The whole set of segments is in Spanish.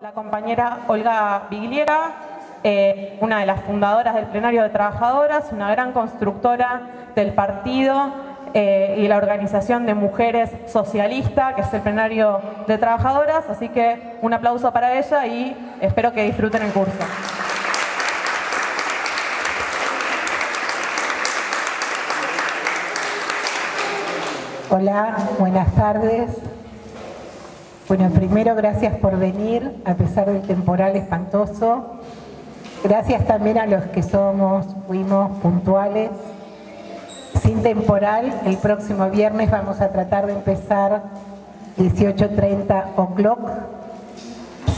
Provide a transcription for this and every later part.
la compañera Olga Vigliera, una de las fundadoras del Plenario de Trabajadoras, una gran constructora del partido y la organización de mujeres socialista, que es el Plenario de Trabajadoras. Así que un aplauso para ella y espero que disfruten el curso. Hola, buenas tardes. Bueno, primero gracias por venir, a pesar del temporal espantoso. Gracias también a los que fuimos puntuales. Sin temporal, el próximo viernes vamos a tratar de empezar 18:30 o'clock.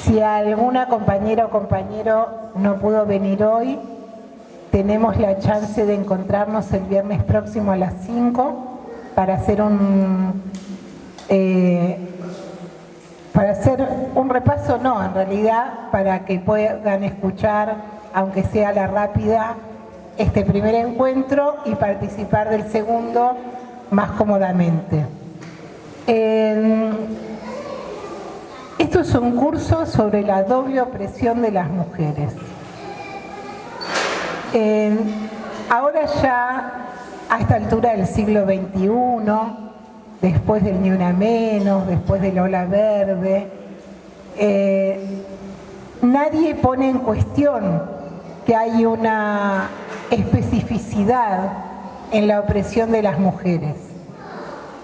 Si alguna compañera o compañero no pudo venir hoy, tenemos la chance de encontrarnos el viernes próximo a las 5 para hacer un repaso, no, en realidad para que puedan escuchar, aunque sea a la rápida, este primer encuentro y participar del segundo más cómodamente. Esto es un curso sobre la doble opresión de las mujeres. Ahora ya, a esta altura del siglo XXI, después del Ni Una Menos, después del Ola Verde, nadie pone en cuestión que hay una especificidad en la opresión de las mujeres.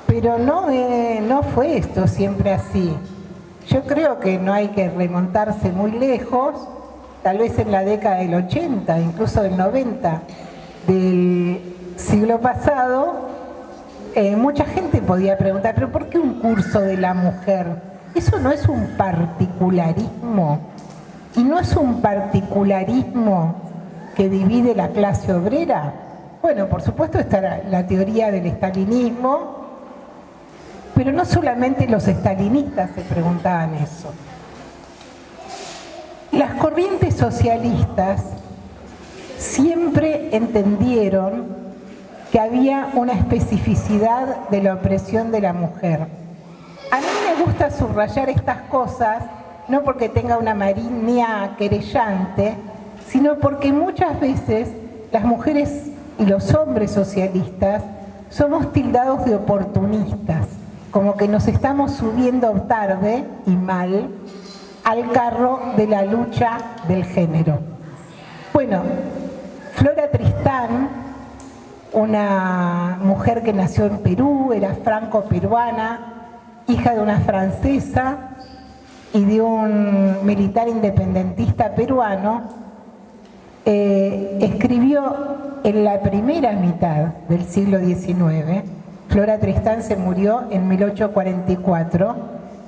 Pero no fue esto siempre así. Yo creo que no hay que remontarse muy lejos, tal vez en la década del 80, incluso del 90 del siglo pasado, mucha gente podía preguntar, ¿pero por qué un curso de la mujer? ¿Eso no es un particularismo? ¿Y no es un particularismo que divide la clase obrera? Bueno, por supuesto está la teoría del estalinismo, pero no solamente los estalinistas se preguntaban eso. Las corrientes socialistas siempre entendieron que había una especificidad de la opresión de la mujer. A mí me gusta subrayar estas cosas, no porque tenga una maría querellante, sino porque muchas veces las mujeres y los hombres socialistas somos tildados de oportunistas, como que nos estamos subiendo tarde y mal al carro de la lucha del género. Bueno, Flora Tristán, una mujer que nació en Perú, era franco-peruana, hija de una francesa y de un militar independentista peruano, escribió en la primera mitad del siglo XIX, Flora Tristán se murió en 1844,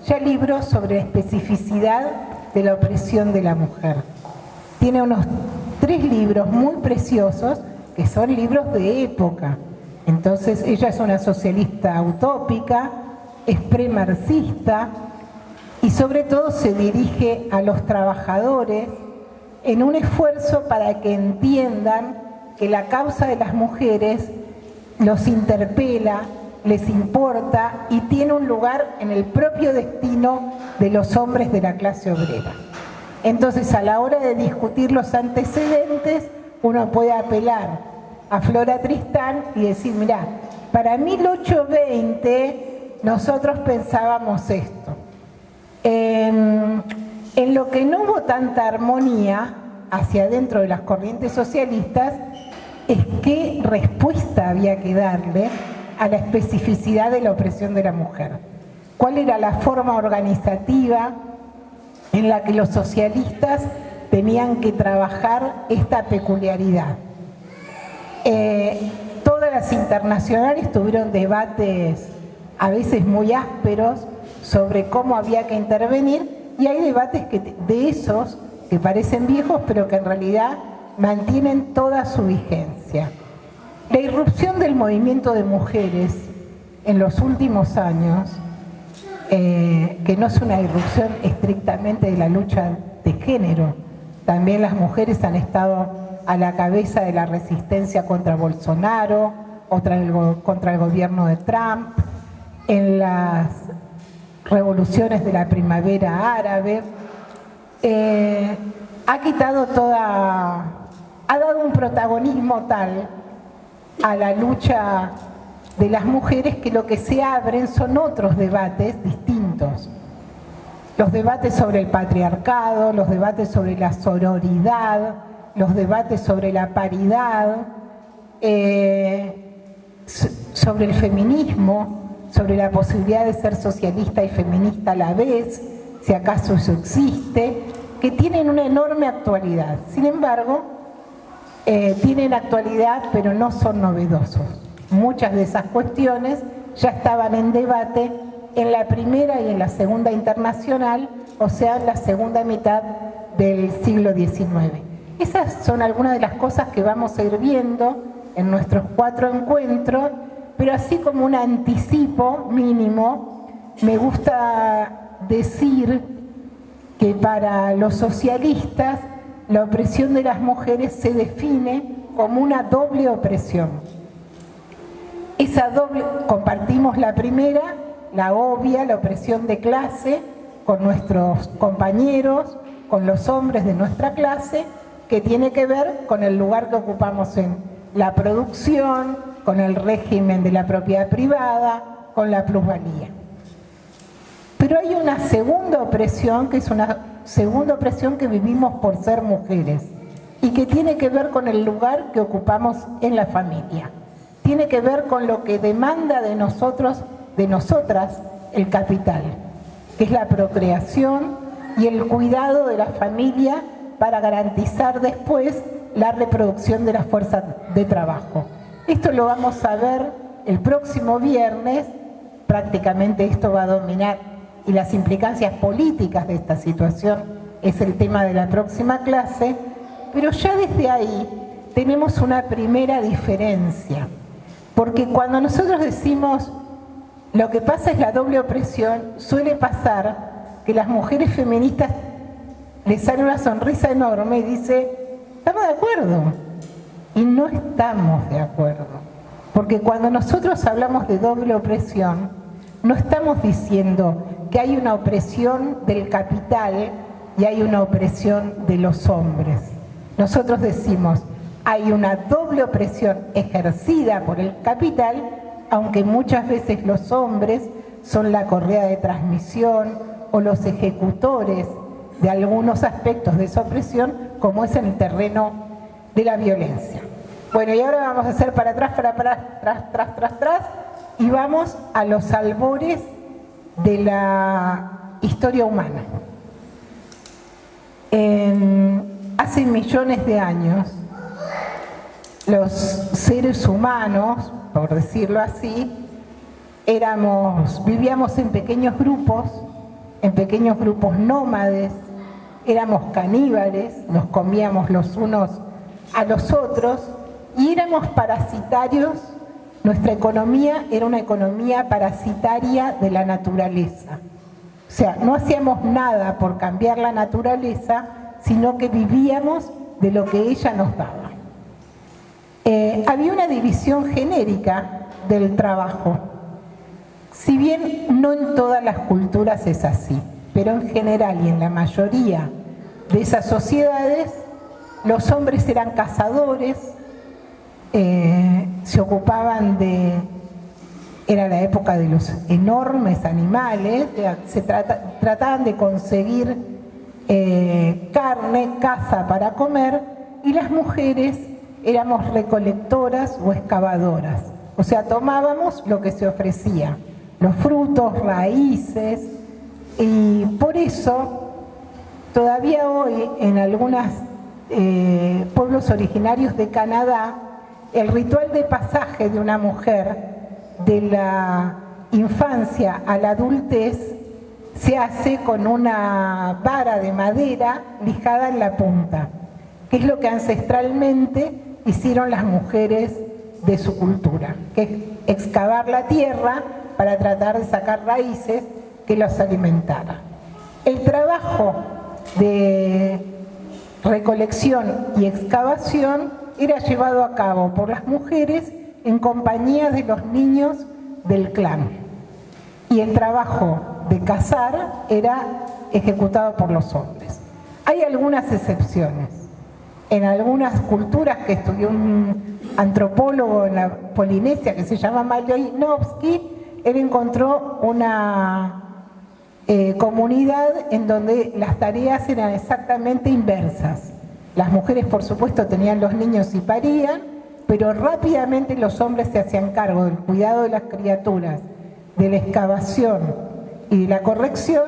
ya libros sobre la especificidad de la opresión de la mujer. Tiene unos 3 libros muy preciosos que son libros de época. Entonces ella es una socialista utópica, es premarxista y sobre todo se dirige a los trabajadores en un esfuerzo para que entiendan que la causa de las mujeres los interpela, les importa y tiene un lugar en el propio destino de los hombres de la clase obrera. Entonces, a la hora de discutir los antecedentes, uno puede apelar a Flora Tristán y decir, mirá, para 1820 nosotros pensábamos esto. En lo que no hubo tanta armonía hacia adentro de las corrientes socialistas es qué respuesta había que darle a la especificidad de la opresión de la mujer. ¿Cuál era la forma organizativa en la que los socialistas tenían que trabajar esta peculiaridad? Todas las internacionales tuvieron debates a veces muy ásperos sobre cómo había que intervenir, y hay debates de esos que parecen viejos pero que en realidad mantienen toda su vigencia. La irrupción del movimiento de mujeres en los últimos años, que no es una irrupción estrictamente de la lucha de género, también las mujeres han estado a la cabeza de la resistencia contra Bolsonaro, contra el gobierno de Trump, en las revoluciones de la primavera árabe, ha quitado ha dado un protagonismo tal a la lucha de las mujeres que lo que se abren son otros debates distintos. Los debates sobre el patriarcado, los debates sobre la sororidad, los debates sobre la paridad, sobre el feminismo, sobre la posibilidad de ser socialista y feminista a la vez, si acaso eso existe, que tienen una enorme actualidad. Sin embargo, tienen actualidad, pero no son novedosos. Muchas de esas cuestiones ya estaban en debate en la Primera y en la Segunda Internacional, o sea, en la segunda mitad del siglo XIX. Esas son algunas de las cosas que vamos a ir viendo en nuestros 4 encuentros, pero así como un anticipo mínimo, me gusta decir que para los socialistas la opresión de las mujeres se define como una doble opresión. Esa doble, compartimos la primera, la obvia, la opresión de clase, con nuestros compañeros, con los hombres de nuestra clase, que tiene que ver con el lugar que ocupamos en la producción, con el régimen de la propiedad privada, con la plusvalía. Pero hay una segunda opresión, que es una segunda opresión que vivimos por ser mujeres, y que tiene que ver con el lugar que ocupamos en la familia. Tiene que ver con lo que demanda de nosotros, de nosotras, el capital, que es la procreación y el cuidado de la familia para garantizar después la reproducción de las fuerzas de trabajo. Esto lo vamos a ver el próximo viernes, prácticamente esto va a dominar, y las implicancias políticas de esta situación es el tema de la próxima clase, pero ya desde ahí tenemos una primera diferencia, porque cuando nosotros decimos lo que pasa es la doble opresión, suele pasar que las mujeres feministas les sale una sonrisa enorme y dice, estamos de acuerdo. Y no estamos de acuerdo. Porque cuando nosotros hablamos de doble opresión, no estamos diciendo que hay una opresión del capital y hay una opresión de los hombres. Nosotros decimos, hay una doble opresión ejercida por el capital, aunque muchas veces los hombres son la correa de transmisión o los ejecutores de algunos aspectos de esa opresión, como es en el terreno de la violencia. Bueno, y ahora vamos a hacer para atrás, y vamos a los albores de la historia humana. Hace millones de años, los seres humanos, por decirlo así, vivíamos en pequeños grupos nómades, éramos caníbales, nos comíamos los unos a los otros y éramos parasitarios. Nuestra economía era una economía parasitaria de la naturaleza. O sea, no hacíamos nada por cambiar la naturaleza, sino que vivíamos de lo que ella nos daba. Había una división genérica del trabajo. Si bien no en todas las culturas es así, pero en general y en la mayoría de esas sociedades, los hombres eran cazadores, se ocupaban era la época de los enormes animales, trataban de conseguir carne, caza para comer, y las mujeres éramos recolectoras o excavadoras. O sea, tomábamos lo que se ofrecía, los frutos, raíces, y por eso todavía hoy en algunos pueblos originarios de Canadá, el ritual de pasaje de una mujer de la infancia a la adultez se hace con una vara de madera lijada en la punta, que es lo que ancestralmente hicieron las mujeres de su cultura, que es excavar la tierra para tratar de sacar raíces que los alimentaran. El trabajo de recolección y excavación era llevado a cabo por las mujeres en compañía de los niños del clan. Y el trabajo de cazar era ejecutado por los hombres. Hay algunas excepciones. En algunas culturas que estudió un antropólogo en la Polinesia que se llama Malinowski, él encontró una comunidad en donde las tareas eran exactamente inversas. Las mujeres, por supuesto, tenían los niños y parían, pero rápidamente los hombres se hacían cargo del cuidado de las criaturas, de la excavación y de la corrección,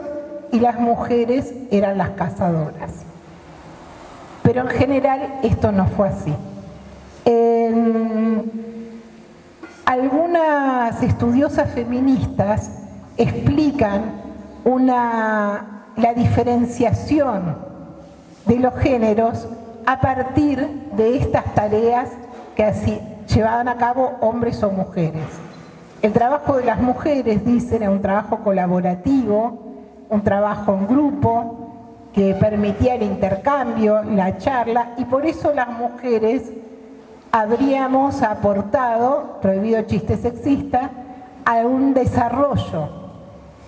y las mujeres eran las cazadoras. Pero en general esto no fue así. Algunas estudiosas feministas explican la diferenciación de los géneros a partir de estas tareas que así llevaban a cabo hombres o mujeres. El trabajo de las mujeres, dicen, era un trabajo colaborativo, un trabajo en grupo, que permitía el intercambio, la charla, y por eso las mujeres habríamos aportado, prohibido chiste sexista, a un desarrollo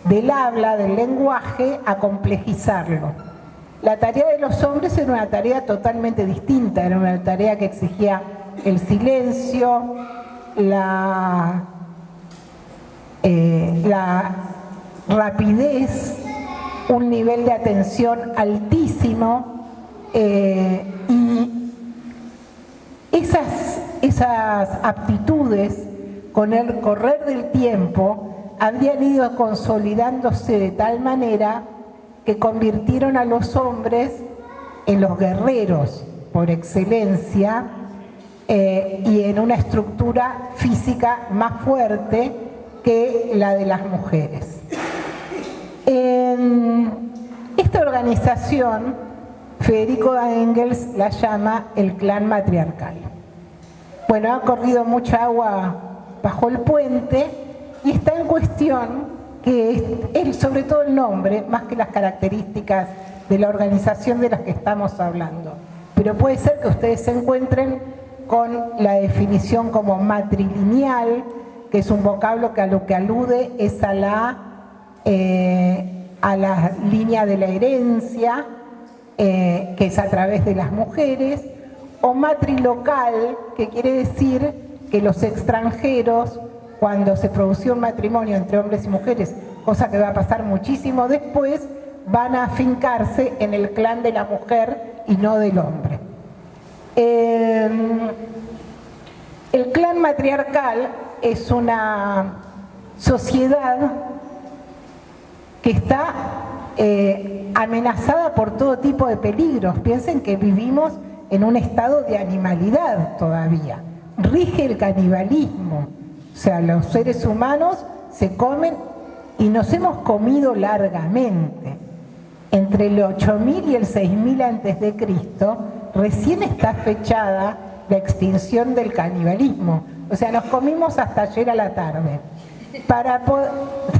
del habla, del lenguaje, a complejizarlo. La tarea de los hombres era una tarea totalmente distinta, era una tarea que exigía el silencio, la rapidez, un nivel de atención altísimo, y esas aptitudes con el correr del tiempo habían ido consolidándose de tal manera que convirtieron a los hombres en los guerreros por excelencia, y en una estructura física más fuerte que la de las mujeres. Esta organización, Federico Engels la llama el clan matriarcal. Bueno, ha corrido mucha agua bajo el puente y está en cuestión que es sobre todo el nombre, más que las características de la organización de las que estamos hablando. Pero puede ser que ustedes se encuentren con la definición como matrilineal, que es un vocablo que a lo que alude es a la línea de la herencia, que es a través de las mujeres, o matrilocal, que quiere decir que los extranjeros, cuando se produció un matrimonio entre hombres y mujeres, cosa que va a pasar muchísimo después, van a afincarse en el clan de la mujer y no del hombre. El clan matriarcal es una sociedad que está amenazada por todo tipo de peligros. Piensen que vivimos en un estado de animalidad todavía. Rige el canibalismo. O sea, los seres humanos se comen y nos hemos comido largamente. Entre el 8000 y el 6000 a.C., recién está fechada la extinción del canibalismo. O sea, nos comimos hasta ayer a la tarde.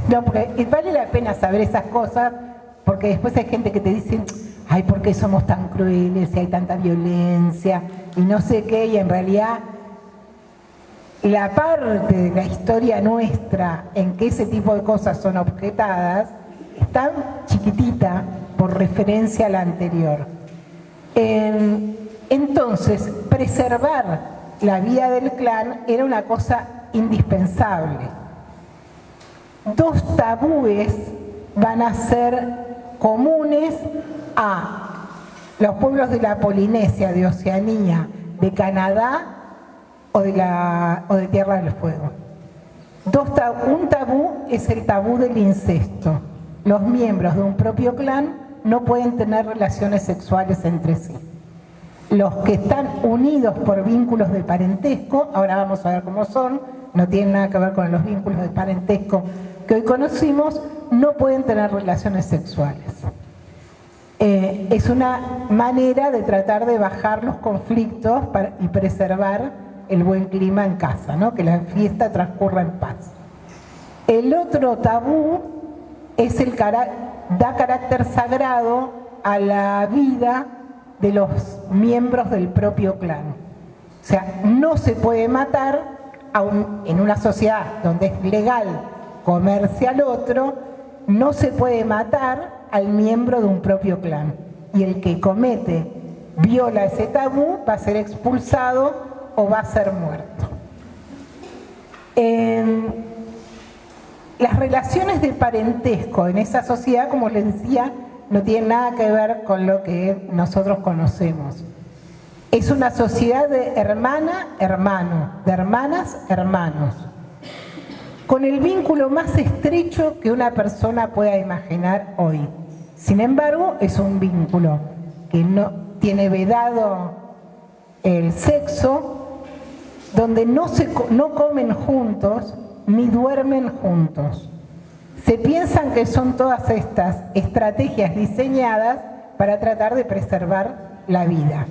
No, porque vale la pena saber esas cosas, porque después hay gente que te dice, ay, ¿por qué somos tan crueles y hay tanta violencia? Y no sé qué, y en realidad la parte de la historia nuestra en que ese tipo de cosas son objetadas es tan chiquitita por referencia a la anterior. Entonces, preservar la vida del clan era una cosa indispensable. Dos tabúes van a ser comunes a los pueblos de la Polinesia, de Oceanía, de Canadá o de Tierra del Fuego. Un tabú es el tabú del incesto. Los miembros de un propio clan no pueden tener relaciones sexuales entre sí. Los que están unidos por vínculos de parentesco, ahora vamos a ver cómo son, no tienen nada que ver con los vínculos de parentesco que hoy conocimos, no pueden tener relaciones sexuales. Es una manera de tratar de bajar los conflictos y preservar el buen clima en casa, ¿no? Que la fiesta transcurra en paz. El otro tabú es da carácter sagrado a la vida de los miembros del propio clan. O sea, no se puede matar en una sociedad donde es legal comerse al otro, no se puede matar al miembro de un propio clan. y el que viola ese tabú va a ser expulsado o va a ser muerto. Las relaciones de parentesco en esa sociedad, como les decía, no tienen nada que ver con lo que nosotros conocemos. Es una sociedad de hermana-hermano, de hermanas-hermanos, con el vínculo más estrecho que una persona pueda imaginar hoy. Sin embargo, es un vínculo que no tiene vedado el sexo, donde no comen juntos ni duermen juntos. Se piensan que son todas estas estrategias diseñadas para tratar de preservar la vida.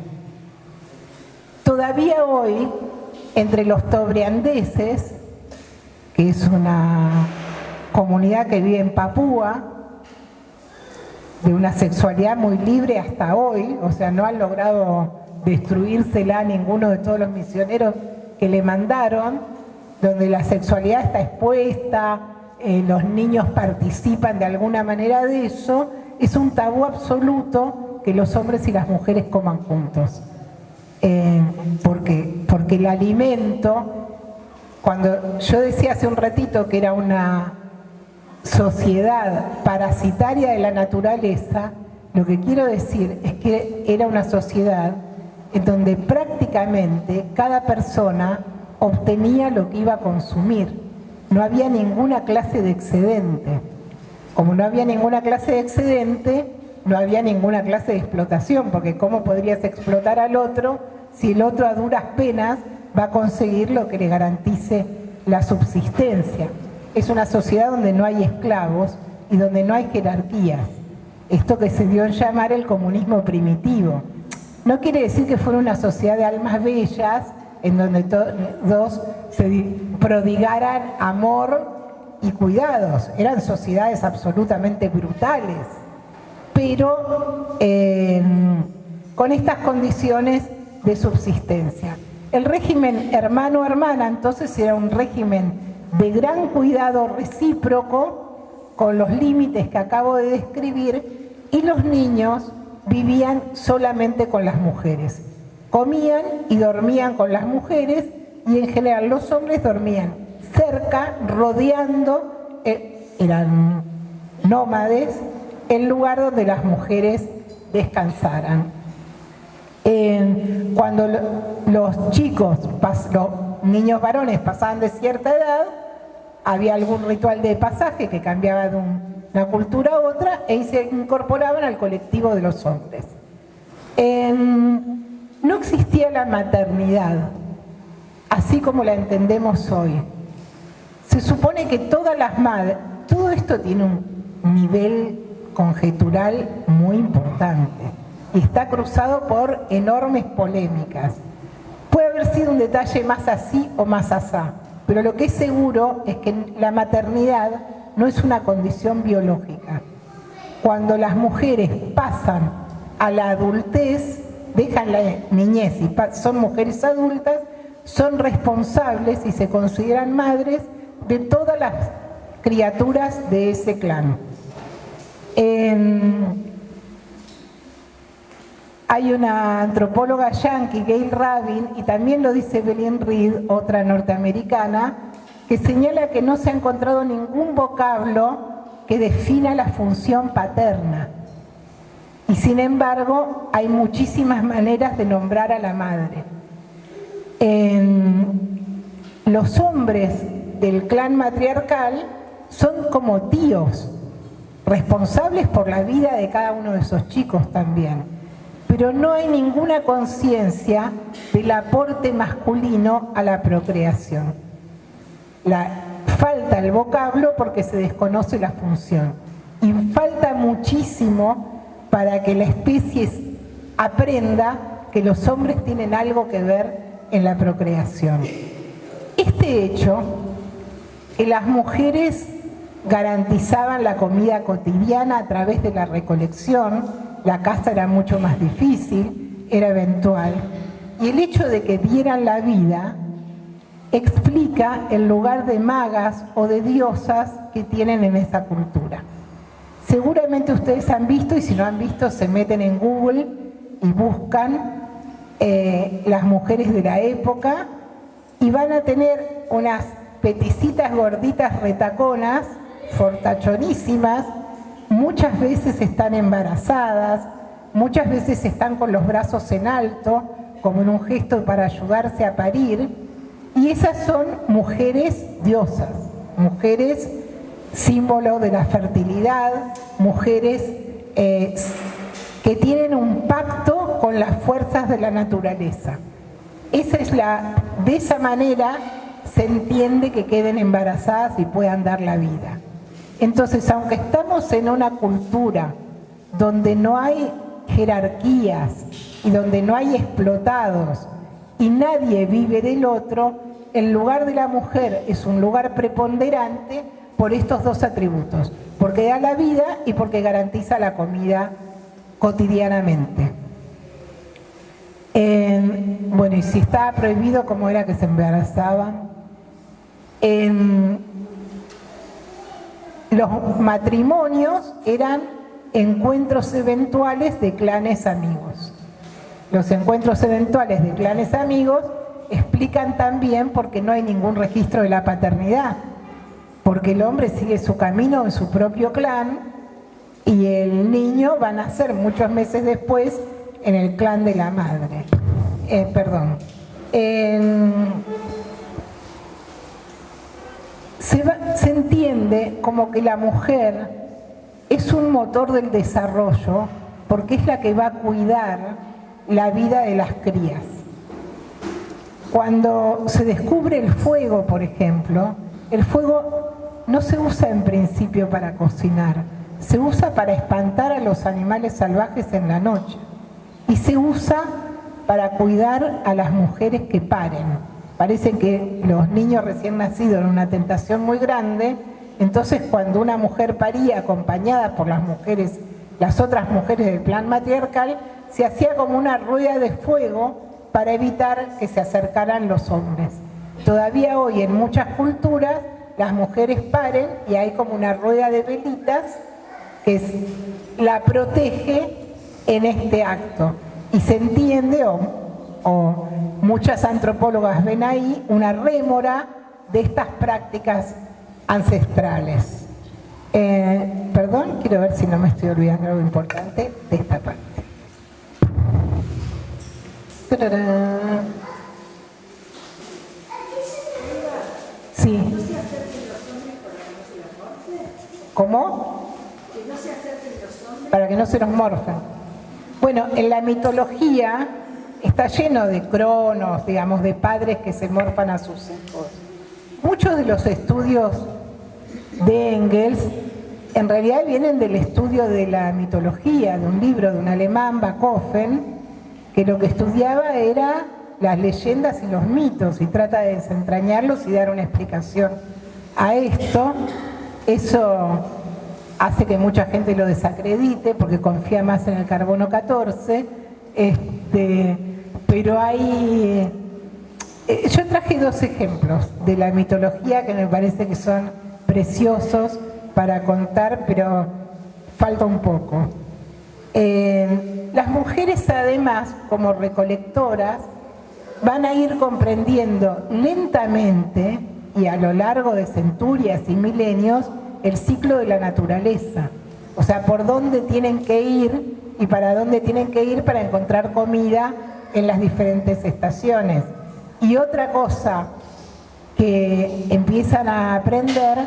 Todavía hoy, entre los tobriandeses, que es una comunidad que vive en Papúa, de una sexualidad muy libre hasta hoy, o sea, no han logrado destruírsela a ninguno de todos los misioneros que le mandaron, donde la sexualidad está expuesta, los niños participan de alguna manera de eso, es un tabú absoluto que los hombres y las mujeres coman juntos. Porque el alimento, cuando yo decía hace un ratito que era una sociedad parasitaria de la naturaleza, lo que quiero decir es que era una sociedad en donde prácticamente cada persona obtenía lo que iba a consumir. No había ninguna clase de excedente. Como no había ninguna clase de excedente, no había ninguna clase de explotación, porque ¿cómo podrías explotar al otro si el otro a duras penas va a conseguir lo que le garantice la subsistencia? Es una sociedad donde no hay esclavos y donde no hay jerarquías. Esto que se dio en llamar el comunismo primitivo. No quiere decir que fuera una sociedad de almas bellas, en donde todos se prodigaran amor y cuidados. Eran sociedades absolutamente brutales, pero con estas condiciones de subsistencia. El régimen hermano-hermana entonces era un régimen de gran cuidado recíproco, con los límites que acabo de describir, y los niños vivían solamente con las mujeres. Comían y dormían con las mujeres, y en general los hombres dormían cerca, rodeando, eran nómades, el lugar donde las mujeres descansaran. Cuando los chicos, los niños varones pasaban de cierta edad, había algún ritual de pasaje que cambiaba de una cultura a otra y se incorporaban al colectivo de los hombres. No existía la maternidad, así como la entendemos hoy. Se supone que todas las madres, todo esto tiene un nivel conjetural muy importante y está cruzado por enormes polémicas. Puede haber sido un detalle más así o más asá, pero lo que es seguro es que la maternidad no es una condición biológica. Cuando las mujeres pasan a la adultez, dejan la niñez y son mujeres adultas, son responsables y se consideran madres de todas las criaturas de ese clan. Hay una antropóloga yanqui, Gail Rabin, y también lo dice Evelyn Reed, otra norteamericana, que señala que no se ha encontrado ningún vocablo que defina la función paterna. Y sin embargo, hay muchísimas maneras de nombrar a la madre. Los hombres del clan matriarcal son como tíos, responsables por la vida de cada uno de esos chicos también. Pero no hay ninguna conciencia del aporte masculino a la procreación. Falta el vocablo porque se desconoce la función. Y falta muchísimo para que la especie aprenda que los hombres tienen algo que ver en la procreación. Este hecho, que las mujeres garantizaban la comida cotidiana a través de la recolección, la caza era mucho más difícil, era eventual, y el hecho de que dieran la vida explica el lugar de magas o de diosas que tienen en esa cultura. Seguramente ustedes han visto, y si no han visto, se meten en Google y buscan las mujeres de la época y van a tener unas peticitas gorditas retaconas, fortachonísimas, muchas veces están embarazadas, muchas veces están con los brazos en alto, como en un gesto para ayudarse a parir, y esas son mujeres diosas, mujeres símbolo de la fertilidad, mujeres que tienen un pacto con las fuerzas de la naturaleza. De esa manera se entiende que queden embarazadas y puedan dar la vida. Entonces, aunque estamos en una cultura donde no hay jerarquías y donde no hay explotados y nadie vive del otro, el lugar de la mujer es un lugar preponderante por estos dos atributos, porque da la vida y porque garantiza la comida cotidianamente. Bueno, y si estaba prohibido, ¿cómo era que se embarazaban? Los matrimonios eran encuentros eventuales de clanes amigos. Los encuentros eventuales de clanes amigos explican también por qué no hay ningún registro de la paternidad, porque el hombre sigue su camino en su propio clan y el niño va a nacer muchos meses después en el clan de la madre. Se entiende como que la mujer es un motor del desarrollo porque es la que va a cuidar la vida de las crías. Cuando se descubre el fuego, por ejemplo, el fuego no se usa en principio para cocinar, se usa para espantar a los animales salvajes en la noche y se usa para cuidar a las mujeres que paren. Parece que los niños recién nacidos eran una tentación muy grande, entonces cuando una mujer paría acompañada por las otras mujeres del clan matriarcal, se hacía como una rueda de fuego para evitar que se acercaran los hombres. Todavía hoy en muchas culturas las mujeres paren y hay como una rueda de velitas que la protege en este acto. Y se entiende, o muchas antropólogas ven ahí, una rémora de estas prácticas ancestrales. Perdón, quiero ver si no me estoy olvidando algo importante de esta parte. Sí. ¿Cómo? Para que no se los morfen. Bueno, en la mitología está lleno de cronos, digamos, de padres que se morfan a sus hijos. Muchos de los estudios de Engels en realidad vienen del estudio de la mitología, de un libro de un alemán, Bachofen, que lo que estudiaba era las leyendas y los mitos y trata de desentrañarlos y dar una explicación a esto. Eso hace que mucha gente lo desacredite porque confía más en el carbono 14, pero hay... yo traje dos ejemplos de la mitología que me parece que son preciosos para contar, pero falta un poco. Las mujeres además, como recolectoras, van a ir comprendiendo lentamente y a lo largo de centurias y milenios el ciclo de la naturaleza, o sea, por dónde tienen que ir y para dónde tienen que ir para encontrar comida en las diferentes estaciones. Y otra cosa que empiezan a aprender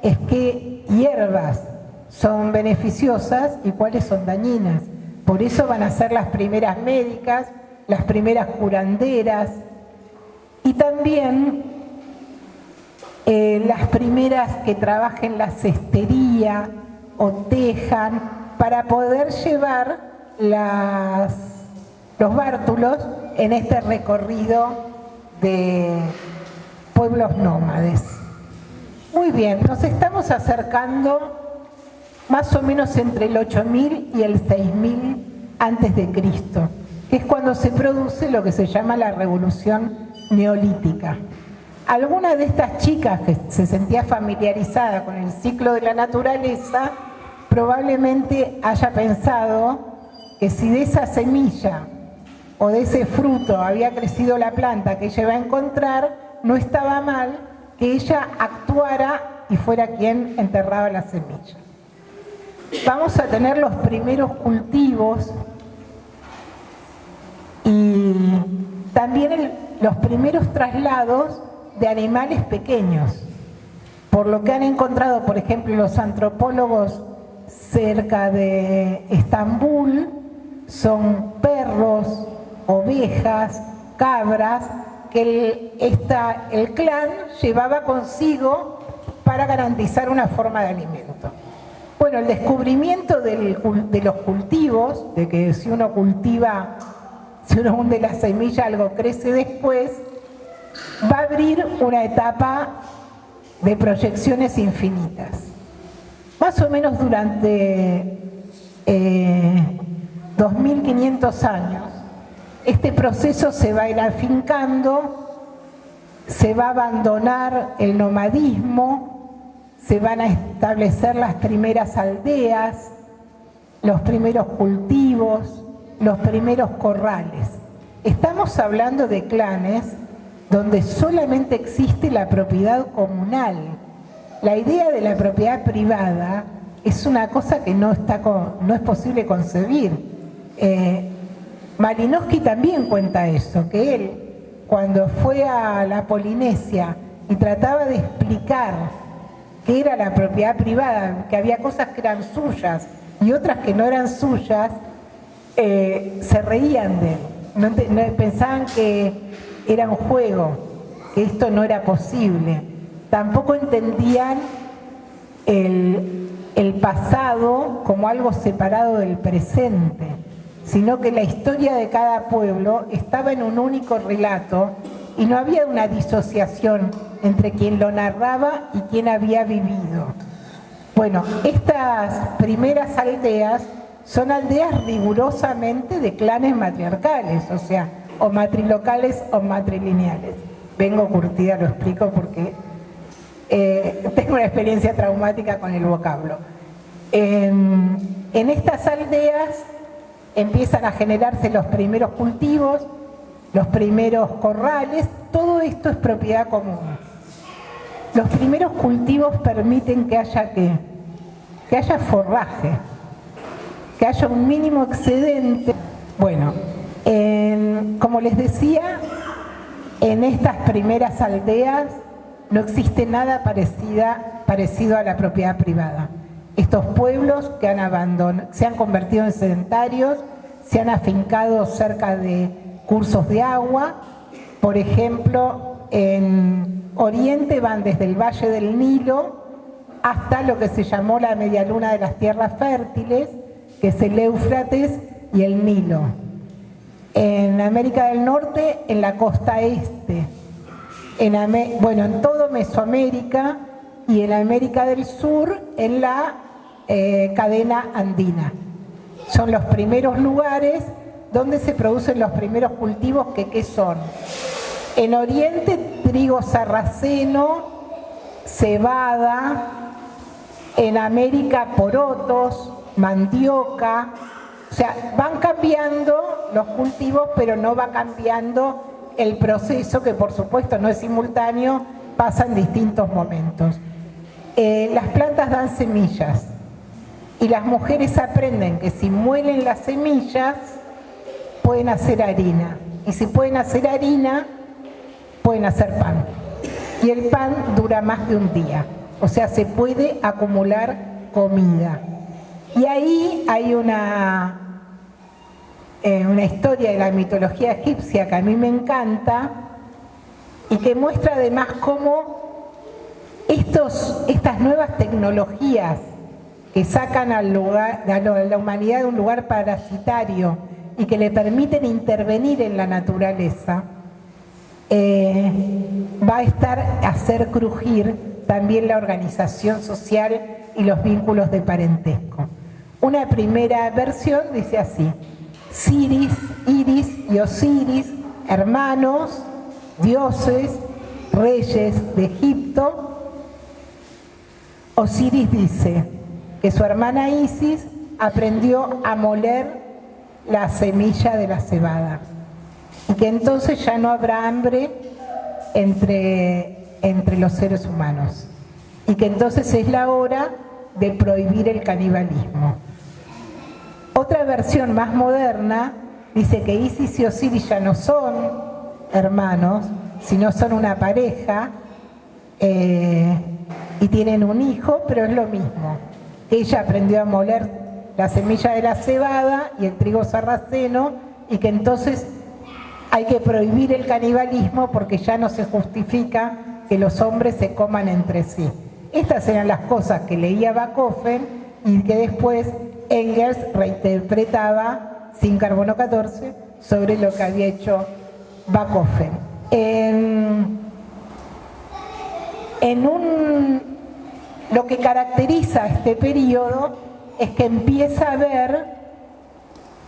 es qué hierbas son beneficiosas y cuáles son dañinas. Por eso van a ser las primeras médicas, las primeras curanderas y también las primeras que trabajen la cestería o tejan para poder llevar los bártulos en este recorrido de pueblos nómades. Muy bien, nos estamos acercando más o menos entre el 8000 y el 6000 antes de Cristo, que es cuando se produce lo que se llama la revolución neolítica. Alguna de estas chicas que se sentía familiarizada con el ciclo de la naturaleza probablemente haya pensado que si de esa semilla o de ese fruto había crecido la planta que ella iba a encontrar, no estaba mal que ella actuara y fuera quien enterraba la semilla. Vamos a tener los primeros cultivos y también los primeros traslados de animales pequeños. Por lo que han encontrado, por ejemplo, los antropólogos cerca de Estambul, son perros, ovejas, cabras, que el clan llevaba consigo para garantizar una forma de alimento. Bueno, el descubrimiento de los cultivos, de que si uno cultiva, si uno hunde la semilla, algo crece después, va a abrir una etapa de proyecciones infinitas. Más o menos durante 2500 años, este proceso se va a ir afincando, se va a abandonar el nomadismo, se van a establecer las primeras aldeas, los primeros cultivos, los primeros corrales. Estamos hablando de clanes donde solamente existe la propiedad comunal. La idea de la propiedad privada es una cosa que no es posible concebir. Malinowski también cuenta eso, que él, cuando fue a la Polinesia y trataba de explicar qué era la propiedad privada, que había cosas que eran suyas y otras que no eran suyas, se reían de él. Pensaban que era un juego, que esto no era posible. Tampoco entendían el pasado como algo separado del presente, sino que la historia de cada pueblo estaba en un único relato y no había una disociación entre quien lo narraba y quien había vivido. Bueno, estas primeras aldeas son aldeas rigurosamente de clanes matriarcales, o sea, o matrilocales o matrilineales. Vengo curtida, lo explico porque tengo una experiencia traumática con el vocablo. En estas aldeas empiezan a generarse los primeros cultivos, los primeros corrales, todo esto es propiedad común. Los primeros cultivos permiten que haya ¿qué? Que haya forraje, que haya un mínimo excedente. Bueno, como les decía, en estas primeras aldeas no existe nada parecido a la propiedad privada. Estos pueblos que se han convertido en sedentarios, se han afincado cerca de cursos de agua. Por ejemplo, en Oriente van desde el Valle del Nilo hasta lo que se llamó la media luna de las tierras fértiles, que es el Éufrates y el Nilo. En América del Norte, en la costa este. En todo Mesoamérica y en América del Sur, en la cadena andina. Son los primeros lugares donde se producen los primeros cultivos ¿qué son? En Oriente, trigo sarraceno, cebada. En América, porotos, mandioca. O sea, van cambiando los cultivos, pero no va cambiando el proceso, que por supuesto no es simultáneo, pasa en distintos momentos. Las plantas dan semillas y las mujeres aprenden que si muelen las semillas pueden hacer harina, y si pueden hacer harina pueden hacer pan, y el pan dura más de un día, o sea, se puede acumular comida. Y ahí hay una historia de la mitología egipcia que a mí me encanta y que muestra además cómo estas nuevas tecnologías que sacan a la humanidad de un lugar parasitario y que le permiten intervenir en la naturaleza, va a hacer crujir también la organización social y los vínculos de parentesco. Una primera versión dice así: Iris y Osiris, hermanos, dioses, reyes de Egipto. Osiris dice: que su hermana Isis aprendió a moler la semilla de la cebada y que entonces ya no habrá hambre entre los seres humanos y que entonces es la hora de prohibir el canibalismo. Otra versión más moderna dice que Isis y Osiris ya no son hermanos, sino son una pareja y tienen un hijo, pero es lo mismo. Ella aprendió a moler la semilla de la cebada y el trigo sarraceno y que entonces hay que prohibir el canibalismo porque ya no se justifica que los hombres se coman entre sí. Estas eran las cosas que leía Bachofen y que después Engels reinterpretaba sin carbono 14 sobre lo que había hecho Bachofen. Lo que caracteriza este periodo es que empieza a haber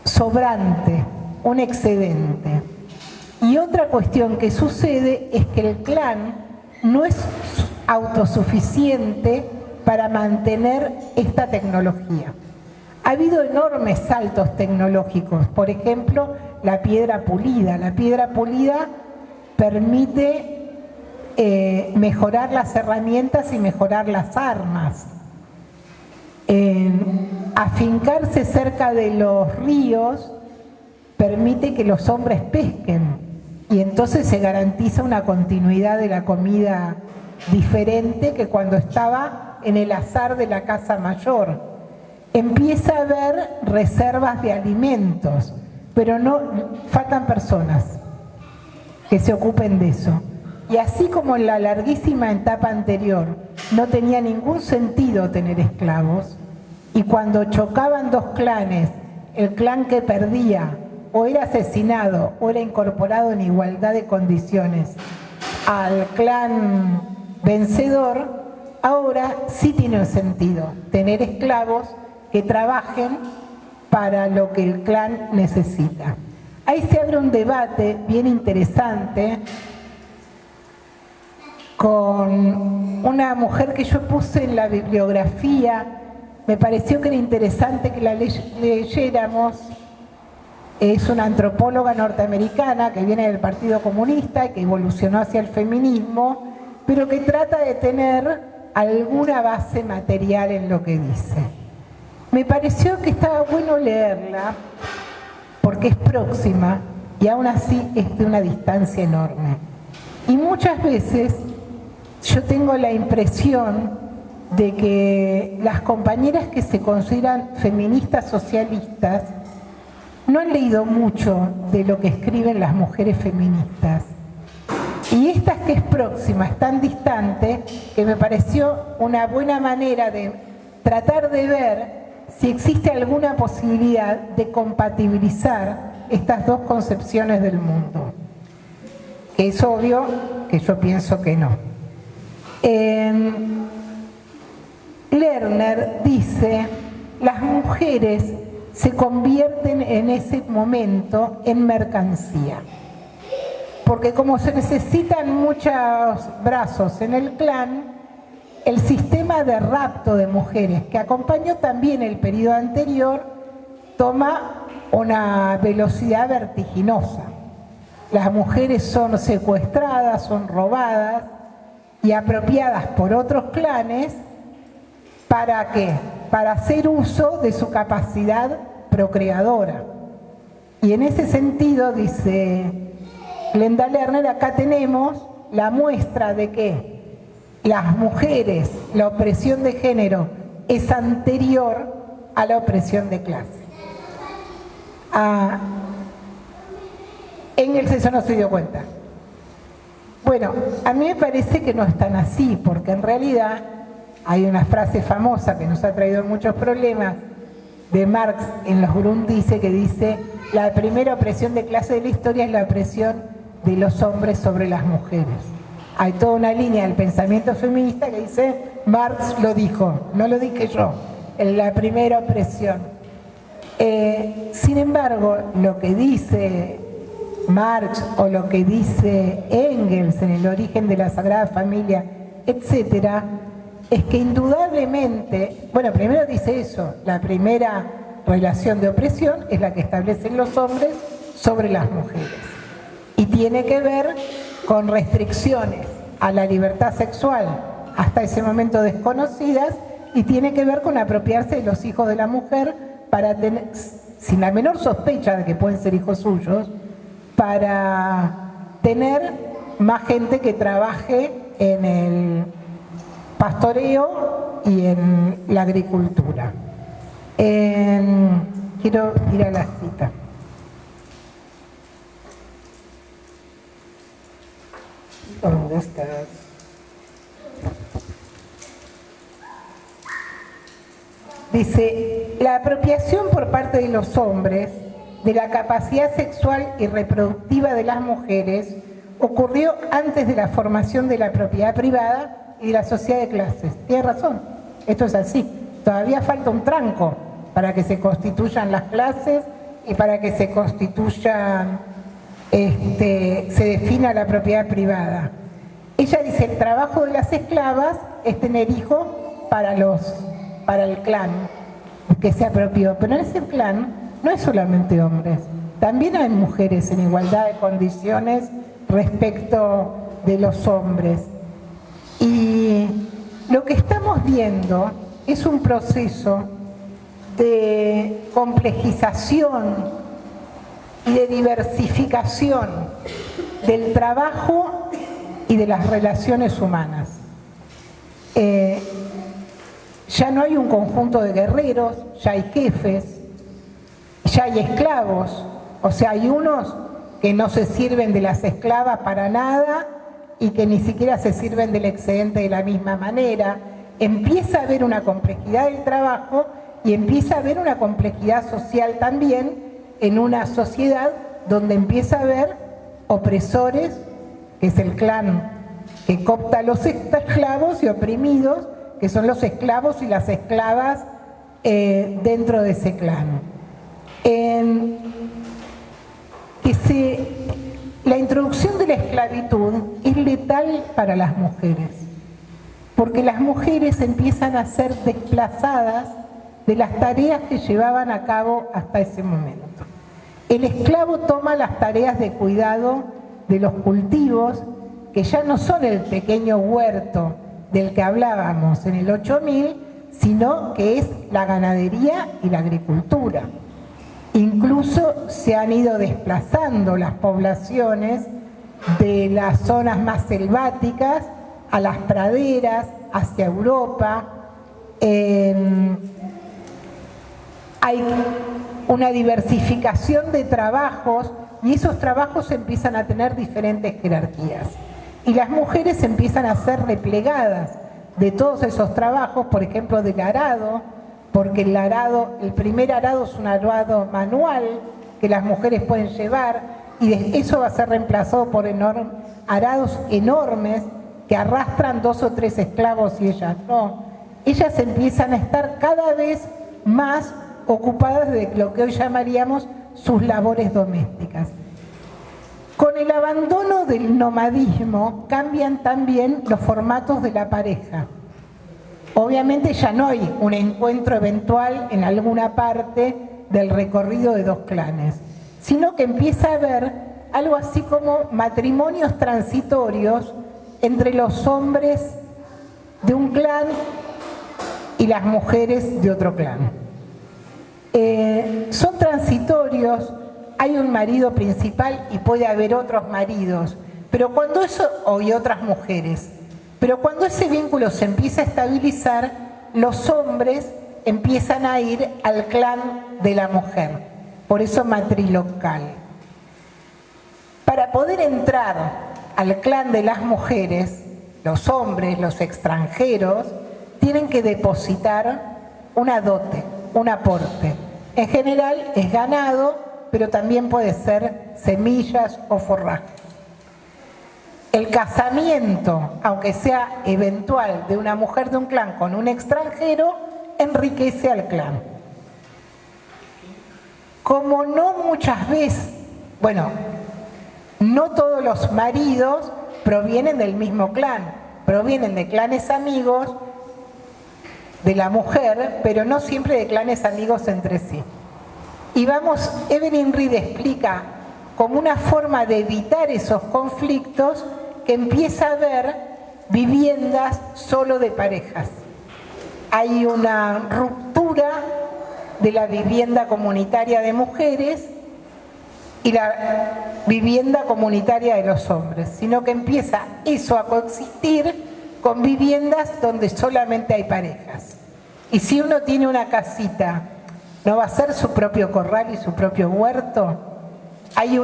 sobrante, un excedente. Y otra cuestión que sucede es que el clan no es autosuficiente para mantener esta tecnología. Ha habido enormes saltos tecnológicos, por ejemplo, la piedra pulida. La piedra pulida permite mejorar las herramientas y mejorar las armas. Afincarse cerca de los ríos permite que los hombres pesquen y entonces se garantiza una continuidad de la comida diferente que cuando estaba en el azar de la casa mayor. Empieza a haber reservas de alimentos, pero no faltan personas que se ocupen de eso. Y así como en la larguísima etapa anterior no tenía ningún sentido tener esclavos, y cuando chocaban dos clanes, el clan que perdía o era asesinado o era incorporado en igualdad de condiciones al clan vencedor, ahora sí tiene sentido tener esclavos que trabajen para lo que el clan necesita. Ahí se abre un debate bien interesante con una mujer que yo puse en la bibliografía. Me pareció que era interesante que la leyéramos. Es una antropóloga norteamericana que viene del Partido Comunista y que evolucionó hacia el feminismo, pero que trata de tener alguna base material en lo que dice. Me pareció que estaba bueno leerla porque es próxima y aún así es de una distancia enorme. Y muchas veces yo tengo la impresión de que las compañeras que se consideran feministas socialistas no han leído mucho de lo que escriben las mujeres feministas. Y esta que es próxima, es tan distante, que me pareció una buena manera de tratar de ver si existe alguna posibilidad de compatibilizar estas dos concepciones del mundo. Que es obvio que yo pienso que no. Lerner dice, las mujeres se convierten en ese momento en mercancía. Porque como se necesitan muchos brazos en el clan, el sistema de rapto de mujeres, que acompañó también el periodo anterior, toma una velocidad vertiginosa. Las mujeres son secuestradas, son robadas y apropiadas por otros clanes. ¿Para qué? Para hacer uso de su capacidad procreadora. Y en ese sentido, dice Glenda Lerner, acá tenemos la muestra de que las mujeres, la opresión de género es anterior a la opresión de clase. Engels eso no se dio cuenta. Bueno, a mí me parece que no es tan así, porque en realidad hay una frase famosa que nos ha traído muchos problemas de Marx en los Grundrisse que dice: la primera opresión de clase de la historia es la opresión de los hombres sobre las mujeres. Hay toda una línea del pensamiento feminista que dice: Marx lo dijo, no lo dije yo, en la primera opresión. Sin embargo, lo que dice Marx o lo que dice Engels en el origen de la Sagrada Familia, etcétera, es que indudablemente, bueno, primero dice eso, la primera relación de opresión es la que establecen los hombres sobre las mujeres. Y tiene que ver con restricciones a la libertad sexual, hasta ese momento desconocidas, y tiene que ver con apropiarse de los hijos de la mujer para tener, sin la menor sospecha de que pueden ser hijos suyos, para tener más gente que trabaje en el pastoreo y en la agricultura. Quiero ir a la cita. ¿Dónde estás? Dice, la apropiación por parte de los hombres de la capacidad sexual y reproductiva de las mujeres ocurrió antes de la formación de la propiedad privada y de la sociedad de clases. Tiene razón, esto es así. Todavía falta un tranco para que se constituyan las clases y para que se constituyan, se defina la propiedad privada. Ella dice, el trabajo de las esclavas es tener hijos para el clan que se apropió, pero en ese clan no es solamente hombres, también hay mujeres en igualdad de condiciones respecto de los hombres. Y lo que estamos viendo es un proceso de complejización y de diversificación del trabajo y de las relaciones humanas. Ya no hay un conjunto de guerreros, ya hay jefes, ya hay esclavos, o sea, hay unos que no se sirven de las esclavas para nada y que ni siquiera se sirven del excedente de la misma manera. Empieza a haber una complejidad del trabajo y empieza a haber una complejidad social también en una sociedad donde empieza a haber opresores, que es el clan que coopta a los esclavos, y oprimidos, que son los esclavos y las esclavas dentro de ese clan. La introducción de la esclavitud es letal para las mujeres, porque las mujeres empiezan a ser desplazadas de las tareas que llevaban a cabo hasta ese momento. El esclavo toma las tareas de cuidado de los cultivos, que ya no son el pequeño huerto del que hablábamos en el 8000, sino que es la ganadería y la agricultura. Incluso se han ido desplazando las poblaciones de las zonas más selváticas a las praderas, hacia Europa. Hay una diversificación de trabajos y esos trabajos empiezan a tener diferentes jerarquías. Y las mujeres empiezan a ser replegadas de todos esos trabajos, por ejemplo, del arado, porque el primer arado es un arado manual que las mujeres pueden llevar, y eso va a ser reemplazado por arados enormes que arrastran 2 o 3 esclavos y ellas no. Ellas empiezan a estar cada vez más ocupadas de lo que hoy llamaríamos sus labores domésticas. Con el abandono del nomadismo cambian también los formatos de la pareja. Obviamente ya no hay un encuentro eventual en alguna parte del recorrido de 2 clanes, sino que empieza a haber algo así como matrimonios transitorios entre los hombres de un clan y las mujeres de otro clan. Son transitorios, hay un marido principal y puede haber otros maridos, pero cuando y otras mujeres. Pero cuando ese vínculo se empieza a estabilizar, los hombres empiezan a ir al clan de la mujer, por eso matrilocal. Para poder entrar al clan de las mujeres, los hombres, los extranjeros, tienen que depositar una dote, un aporte. En general es ganado, pero también puede ser semillas o forraje. El casamiento, aunque sea eventual, de una mujer de un clan con un extranjero, enriquece al clan. Como no muchas veces, no todos los maridos provienen del mismo clan, provienen de clanes amigos de la mujer, pero no siempre de clanes amigos entre sí. Y Evelyn Reed explica como una forma de evitar esos conflictos que empieza a haber viviendas solo de parejas. Hay una ruptura de la vivienda comunitaria de mujeres y la vivienda comunitaria de los hombres, sino que empieza eso a coexistir con viviendas donde solamente hay parejas. Y si uno tiene una casita, ¿no va a ser su propio corral y su propio huerto? Hay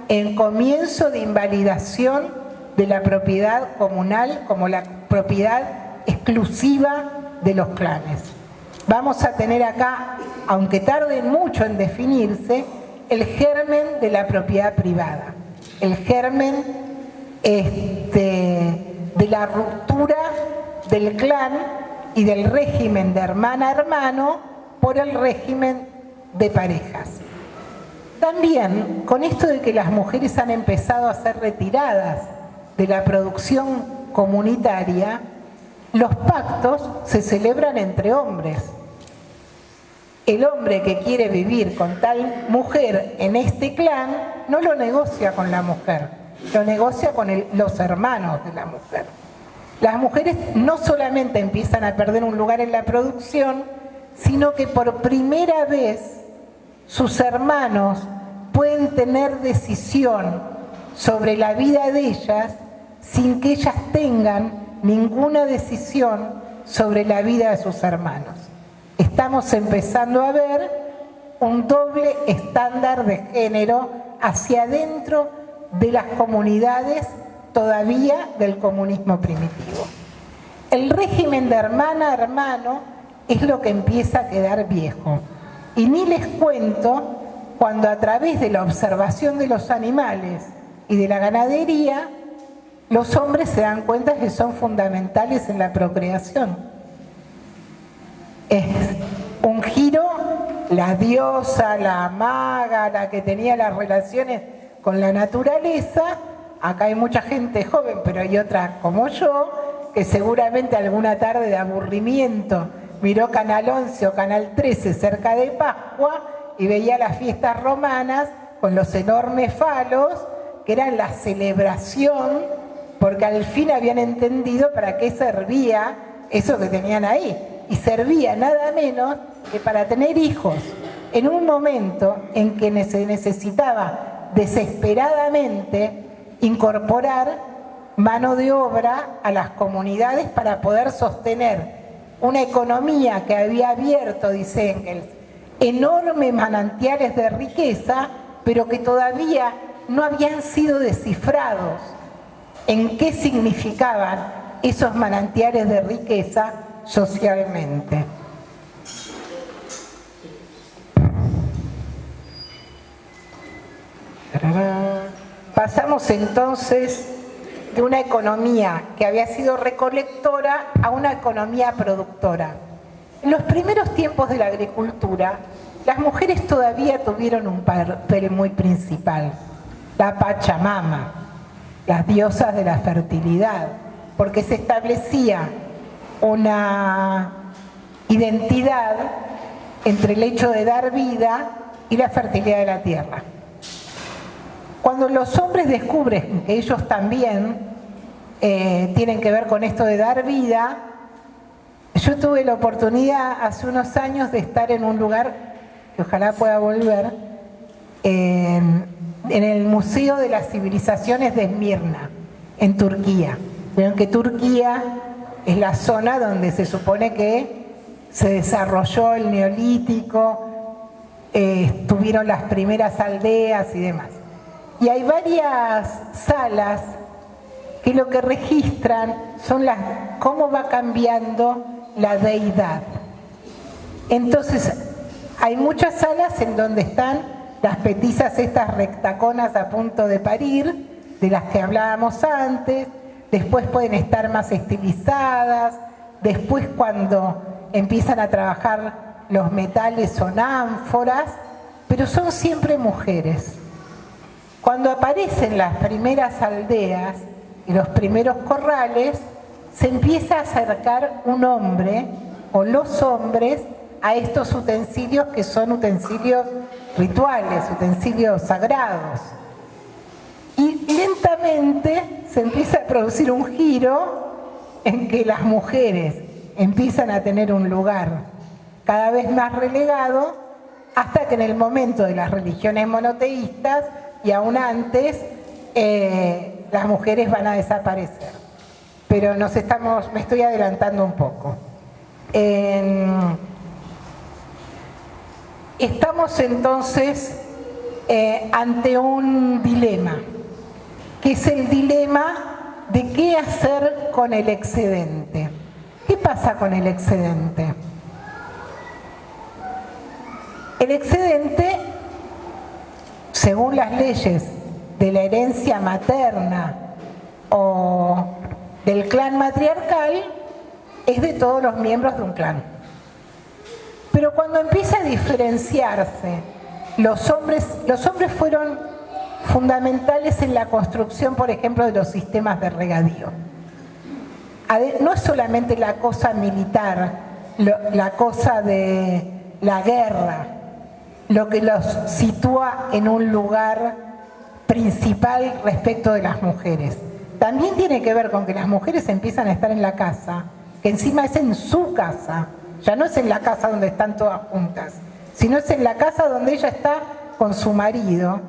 el comienzo de invalidación de la propiedad comunal como la propiedad exclusiva de los clanes. Vamos a tener acá, aunque tarden mucho en definirse, el germen de la propiedad privada, el germen de la ruptura del clan y del régimen de hermana a hermano por el régimen de parejas. También, con esto de que las mujeres han empezado a ser retiradas de la producción comunitaria, los pactos se celebran entre hombres. El hombre que quiere vivir con tal mujer en este clan no lo negocia con la mujer, lo negocia con los hermanos de la mujer. Las mujeres no solamente empiezan a perder un lugar en la producción, sino que por primera vez sus hermanos pueden tener decisión sobre la vida de ellas sin que ellas tengan ninguna decisión sobre la vida de sus hermanos. Estamos empezando a ver un doble estándar de género hacia adentro de las comunidades todavía del comunismo primitivo. El régimen de hermana a hermano es lo que empieza a quedar viejo. Y ni les cuento cuando a través de la observación de los animales y de la ganadería, los hombres se dan cuenta que son fundamentales en la procreación. Es un giro, la diosa, la maga, la que tenía las relaciones con la naturaleza. Acá hay mucha gente joven, pero hay otra como yo, que seguramente alguna tarde de aburrimiento miró Canal 11 o Canal 13 cerca de Pascua y veía las fiestas romanas con los enormes falos, que eran la celebración, porque al fin habían entendido para qué servía eso que tenían ahí. Y servía nada menos que para tener hijos en un momento en que se necesitaba desesperadamente incorporar mano de obra a las comunidades para poder sostener una economía que había abierto, dice Engels, enormes manantiales de riqueza, pero que todavía no habían sido descifrados en qué significaban esos manantiales de riqueza socialmente. Pasamos entonces de una economía que había sido recolectora a una economía productora. En los primeros tiempos de la agricultura, las mujeres todavía tuvieron un papel muy principal. La Pachamama, las diosas de la fertilidad, porque se establecía una identidad entre el hecho de dar vida y la fertilidad de la tierra. Cuando los hombres descubren que ellos también tienen que ver con esto de dar vida, yo tuve la oportunidad hace unos años de estar en un lugar que ojalá pueda volver, en el Museo de las Civilizaciones de Esmirna, en Turquía. Vieron que Turquía es la zona donde se supone que se desarrolló el neolítico, tuvieron las primeras aldeas y demás. Y hay varias salas que lo que registran son cómo va cambiando la deidad. Entonces, hay muchas salas en donde están las petizas estas rectaconas a punto de parir, de las que hablábamos antes. Después pueden estar más estilizadas, después cuando empiezan a trabajar los metales son ánforas, pero son siempre mujeres. Cuando aparecen las primeras aldeas y los primeros corrales, se empieza a acercar un hombre o los hombres a estos utensilios que son utensilios rituales, utensilios sagrados. Y lentamente se empieza a producir un giro en que las mujeres empiezan a tener un lugar cada vez más relegado, hasta que en el momento de las religiones monoteístas y aún antes, las mujeres van a desaparecer. Pero me estoy adelantando un poco. Estamos entonces ante un dilema, que es el dilema de qué hacer con el excedente. ¿Qué pasa con el excedente? El excedente, según las leyes de la herencia materna o del clan matriarcal, es de todos los miembros de un clan. Pero cuando empieza a diferenciarse, los hombres fueron fundamentales en la construcción, por ejemplo, de los sistemas de regadío. No es solamente la cosa militar, la cosa de la guerra, lo que los sitúa en un lugar principal respecto de las mujeres. También tiene que ver con que las mujeres empiezan a estar en la casa, que encima es en su casa, ya no es en la casa donde están todas juntas, sino es en la casa donde ella está con su marido.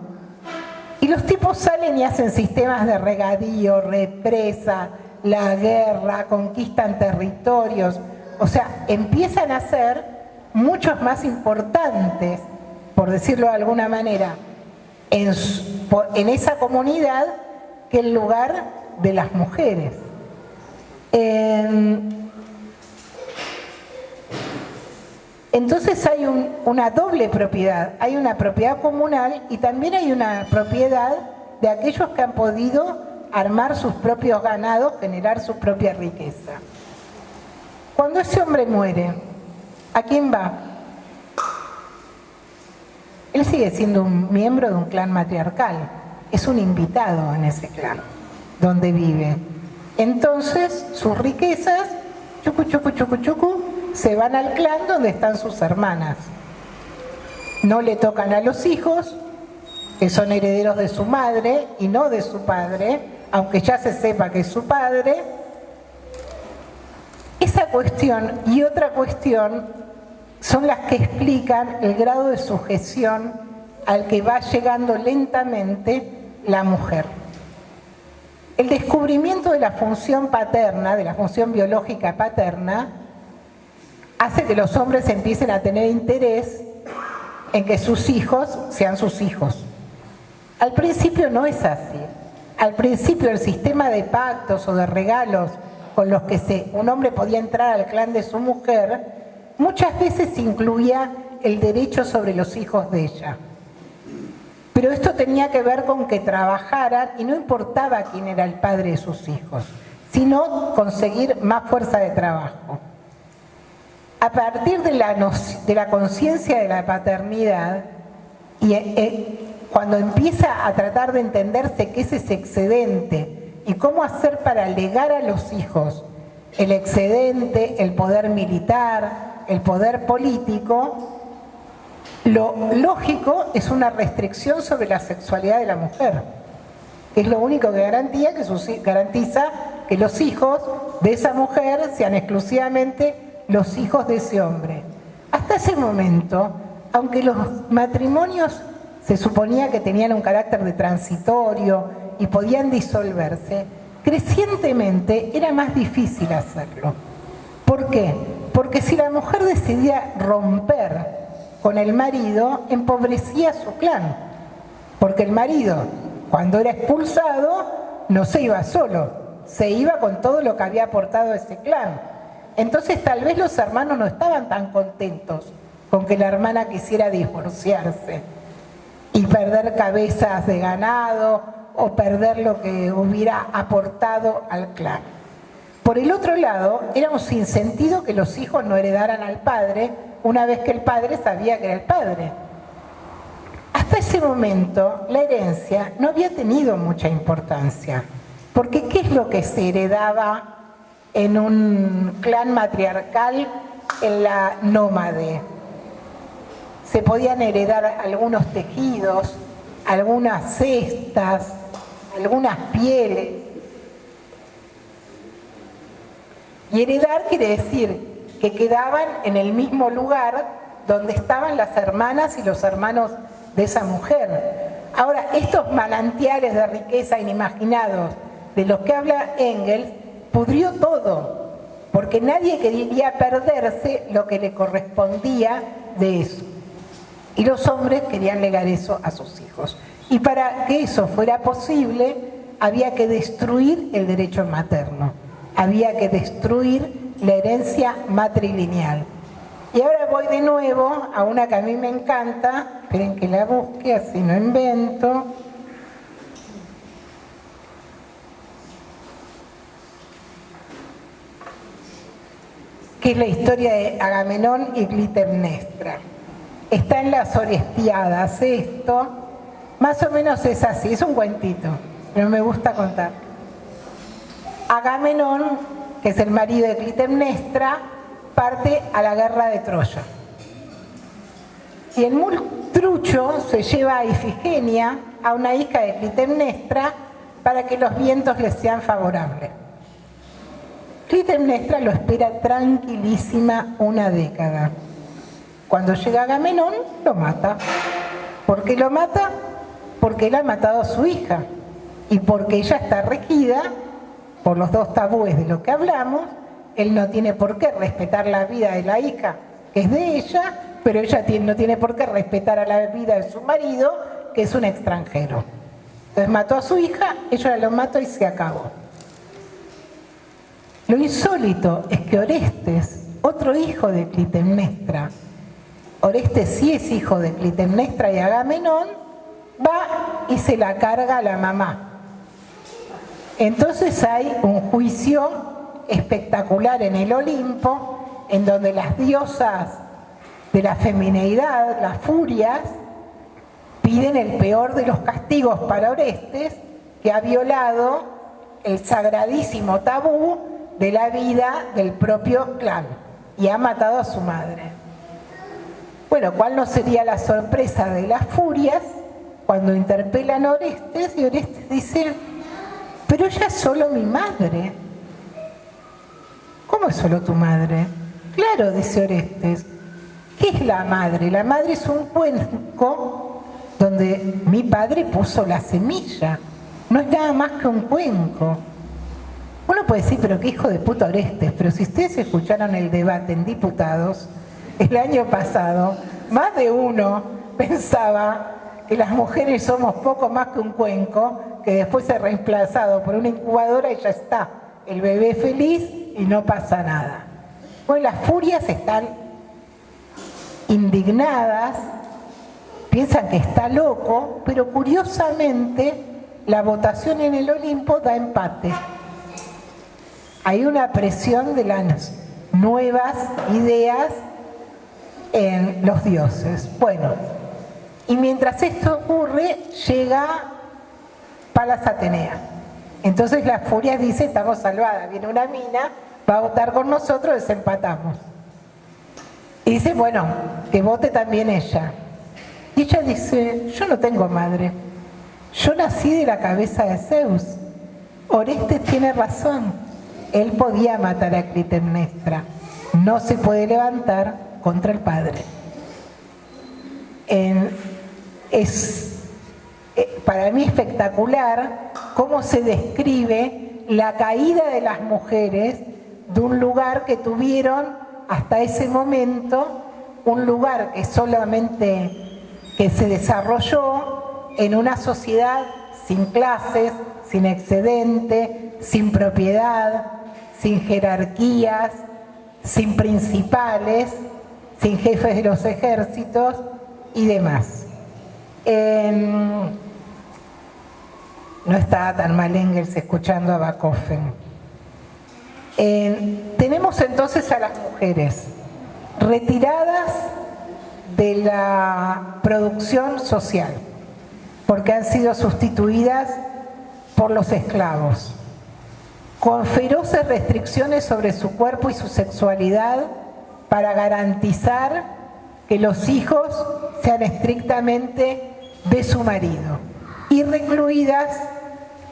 Y los tipos salen y hacen sistemas de regadío, represa, la guerra, conquistan territorios, o sea, empiezan a ser muchos más importantes, por decirlo de alguna manera, en esa comunidad que el lugar de las mujeres. Entonces hay una doble propiedad, hay una propiedad comunal y también hay una propiedad de aquellos que han podido armar sus propios ganados, generar su propia riqueza. Cuando ese hombre muere, ¿a quién va? Él sigue siendo un miembro de un clan matriarcal, es un invitado en ese clan donde vive. Entonces sus riquezas, chucu, chucu, chucu, chucu, se van al clan donde están sus hermanas. No le tocan a los hijos, que son herederos de su madre y no de su padre, aunque ya se sepa que es su padre. Esa cuestión y otra cuestión son las que explican el grado de sujeción al que va llegando lentamente la mujer. El descubrimiento de la función paterna, de la función biológica paterna, hace que los hombres empiecen a tener interés en que sus hijos sean sus hijos. Al principio no es así. Al principio el sistema de pactos o de regalos con los que un hombre podía entrar al clan de su mujer, muchas veces incluía el derecho sobre los hijos de ella. Pero esto tenía que ver con que trabajaran y no importaba quién era el padre de sus hijos, sino conseguir más fuerza de trabajo. A partir de la conciencia de la paternidad, y cuando empieza a tratar de entenderse qué es ese excedente y cómo hacer para legar a los hijos el excedente, el poder militar, el poder político, lo lógico es una restricción sobre la sexualidad de la mujer. Es lo único que garantiza que los hijos de esa mujer sean exclusivamente los hijos de ese hombre. Hasta ese momento, aunque los matrimonios se suponía que tenían un carácter de transitorio y podían disolverse, crecientemente era más difícil hacerlo. ¿Por qué? Porque si la mujer decidía romper con el marido, empobrecía su clan. Porque el marido, cuando era expulsado, no se iba solo, se iba con todo lo que había aportado ese clan. Entonces tal vez los hermanos no estaban tan contentos con que la hermana quisiera divorciarse y perder cabezas de ganado o perder lo que hubiera aportado al clan. Por el otro lado, era un sinsentido que los hijos no heredaran al padre una vez que el padre sabía que era el padre. Hasta ese momento, la herencia no había tenido mucha importancia, porque ¿qué es lo que se heredaba en un clan matriarcal en la nómade. Se podían heredar algunos tejidos, algunas cestas, algunas pieles. Y heredar quiere decir que quedaban en el mismo lugar donde estaban las hermanas y los hermanos de esa mujer. Ahora, estos manantiales de riqueza inimaginados de los que habla Engels, pudrió todo, porque nadie quería perderse lo que le correspondía de eso. Y los hombres querían legar eso a sus hijos. Y para que eso fuera posible, había que destruir el derecho materno, había que destruir la herencia matrilineal. Y ahora voy de nuevo a una que a mí me encanta, esperen que la busque, así no invento. Que es la historia de Agamenón y Clitemnestra. Está en las Orestiadas esto, más o menos es así, es un cuentito, pero me gusta contar. Agamenón, que es el marido de Clitemnestra, parte a la guerra de Troya. Y el muy trucho se lleva a Ifigenia, a una hija de Clitemnestra, para que los vientos les sean favorables. Clitemnestra lo espera tranquilísima una década. Cuando llega Agamenón, lo mata. ¿Por qué lo mata? Porque él ha matado a su hija y porque ella está regida por los dos tabúes de lo que hablamos. Él no tiene por qué respetar la vida de la hija, que es de ella, pero ella no tiene por qué respetar a la vida de su marido, que es un extranjero. Entonces mató a su hija, ella lo mató y se acabó. Lo insólito es que Orestes, otro hijo de Clitemnestra, Orestes sí es hijo de Clitemnestra y Agamenón, va y se la carga a la mamá. Entonces hay un juicio espectacular en el Olimpo, en donde las diosas de la femineidad, las furias, piden el peor de los castigos para Orestes, que ha violado el sagradísimo tabú de la vida del propio clan y ha matado a su madre. Bueno, ¿cuál no sería la sorpresa de las furias cuando interpelan a Orestes y Orestes dice, pero ella es solo mi madre? ¿Cómo es solo tu madre? Claro, dice Orestes. ¿Qué es la madre? La madre es un cuenco donde mi padre puso la semilla. No es nada más que un cuenco. Uno puede decir, pero qué hijo de puta Orestes, pero si ustedes escucharon el debate en diputados, el año pasado, más de uno pensaba que las mujeres somos poco más que un cuenco, que después es reemplazado por una incubadora y ya está, el bebé feliz y no pasa nada. Bueno, las furias están indignadas, piensan que está loco, pero curiosamente la votación en el Olimpo da empate. Hay una presión de las nuevas ideas en los dioses. Bueno, y mientras esto ocurre, llega Palas Atenea. Entonces las furias dicen, estamos salvadas, viene una mina, va a votar con nosotros, desempatamos. Y dice, bueno, que vote también ella. Y ella dice, yo no tengo madre, yo nací de la cabeza de Zeus. Orestes tiene razón, él podía matar a Clitemnestra, no se puede levantar contra el padre. Es para mí espectacular cómo se describe la caída de las mujeres de un lugar que tuvieron hasta ese momento, un lugar que solamente que se desarrolló en una sociedad sin clases, sin excedente, sin propiedad, sin jerarquías, sin principales, sin jefes de los ejércitos y demás. No estaba tan mal Engels escuchando a Bachofen. Tenemos entonces a las mujeres retiradas de la producción social, porque han sido sustituidas por los esclavos, con feroces restricciones sobre su cuerpo y su sexualidad para garantizar que los hijos sean estrictamente de su marido y recluidas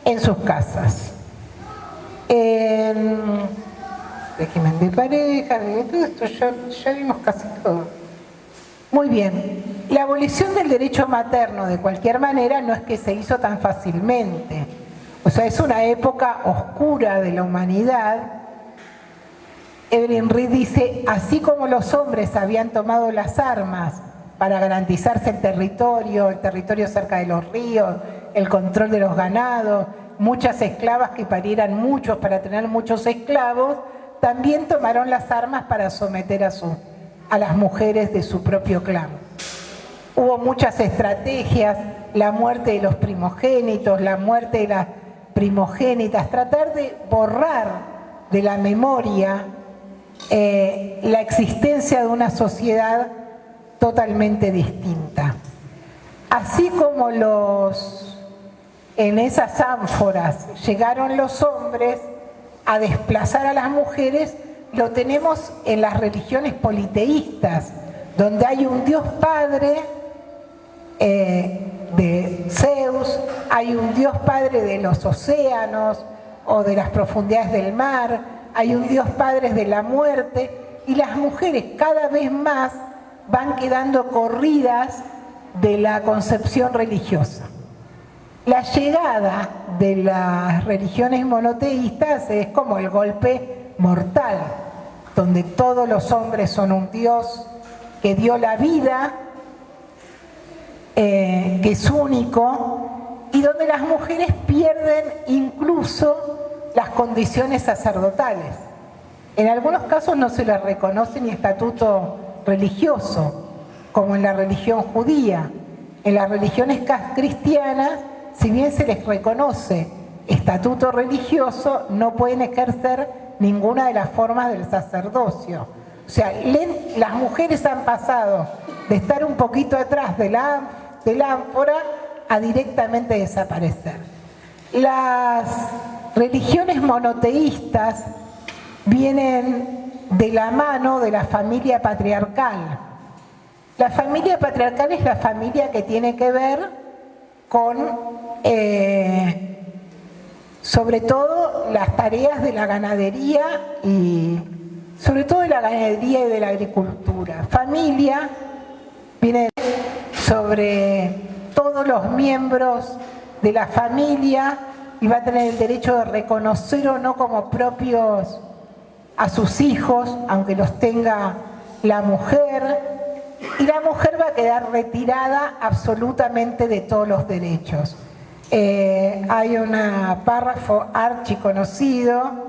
en sus casas. Régimen de pareja, de todo esto ya vimos casi todo. Muy bien, la abolición del derecho materno de cualquier manera no es que se hizo tan fácilmente. O sea, es una época oscura de la humanidad. Evelyn Reed dice, así como los hombres habían tomado las armas para garantizarse el territorio cerca de los ríos, el control de los ganados, muchas esclavas que parieran muchos para tener muchos esclavos, también tomaron las armas para someter a las mujeres de su propio clan. Hubo muchas estrategias, la muerte de los primogénitos, la muerte de las primogénitas, tratar de borrar de la memoria la existencia de una sociedad totalmente distinta. Así como en esas ánforas llegaron los hombres a desplazar a las mujeres, lo tenemos en las religiones politeístas, donde hay un Dios Padre de Zeus, hay un Dios Padre de los océanos o de las profundidades del mar, hay un Dios Padre de la muerte, y las mujeres cada vez más van quedando corridas de la concepción religiosa. La llegada de las religiones monoteístas es como el golpe mortal, donde todos los hombres son un Dios que dio la vida, que es único, y donde las mujeres pierden incluso las condiciones sacerdotales. En algunos casos no se les reconoce ni estatuto religioso, como en la religión judía. En las religiones cristianas, si bien se les reconoce estatuto religioso, no pueden ejercer ninguna de las formas del sacerdocio. O sea, las mujeres han pasado de estar un poquito atrás del ánfora a directamente desaparecer. Las religiones monoteístas vienen de la mano de la familia patriarcal. La familia patriarcal es la familia que tiene que ver con, sobre todo, las tareas de la ganadería y sobre todo de la ganadería y de la agricultura. Familia viene sobre todos los miembros de la familia y va a tener el derecho de reconocer o no como propios a sus hijos, aunque los tenga la mujer, y la mujer va a quedar retirada absolutamente de todos los derechos. Hay un párrafo archiconocido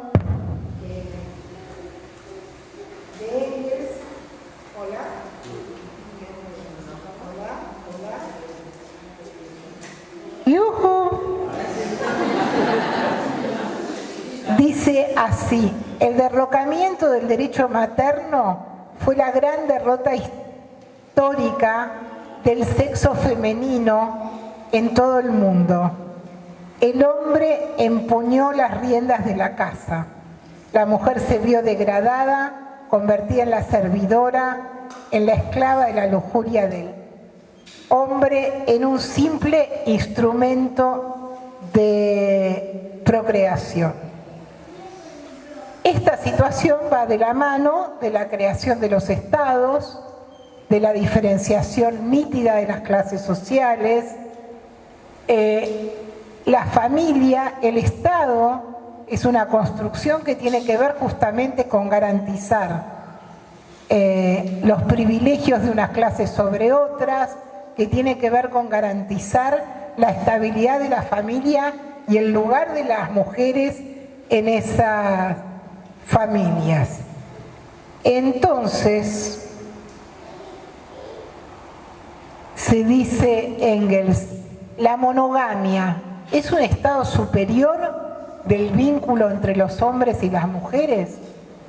dice así: el derrocamiento del derecho materno fue la gran derrota histórica del sexo femenino en todo el mundo. El hombre empuñó las riendas de la casa. La mujer se vio degradada, convertida en la servidora, en la esclava de la lujuria del hombre, en un simple instrumento de procreación. Esta situación va de la mano de la creación de los estados, de la diferenciación nítida de las clases sociales. La familia, el Estado, es una construcción que tiene que ver justamente con garantizar los privilegios de unas clases sobre otras, que tiene que ver con garantizar la estabilidad de la familia y el lugar de las mujeres en esas familias. Entonces, se dice Engels, la monogamia es un estado superior del vínculo entre los hombres y las mujeres.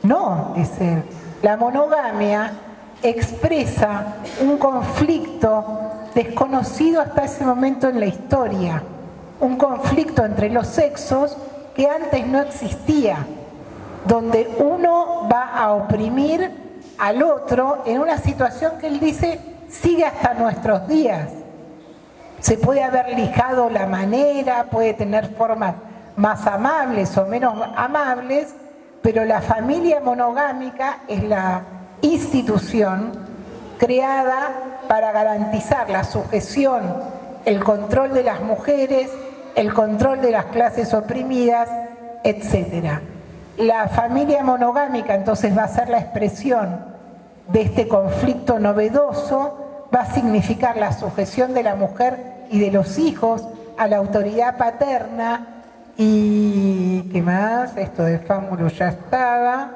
No, dice él. La monogamia expresa un conflicto desconocido hasta ese momento en la historia, un conflicto entre los sexos que antes no existía, donde uno va a oprimir al otro en una situación que él dice sigue hasta nuestros días. Se puede haber lijado la manera, puede tener formas más amables o menos amables, pero la familia monogámica es la institución creada para garantizar la sujeción, el control de las mujeres, el control de las clases oprimidas, etc. La familia monogámica entonces va a ser la expresión de este conflicto novedoso, va a significar la sujeción de la mujer y de los hijos a la autoridad paterna y ¿qué más? Esto de Fámulo ya estaba.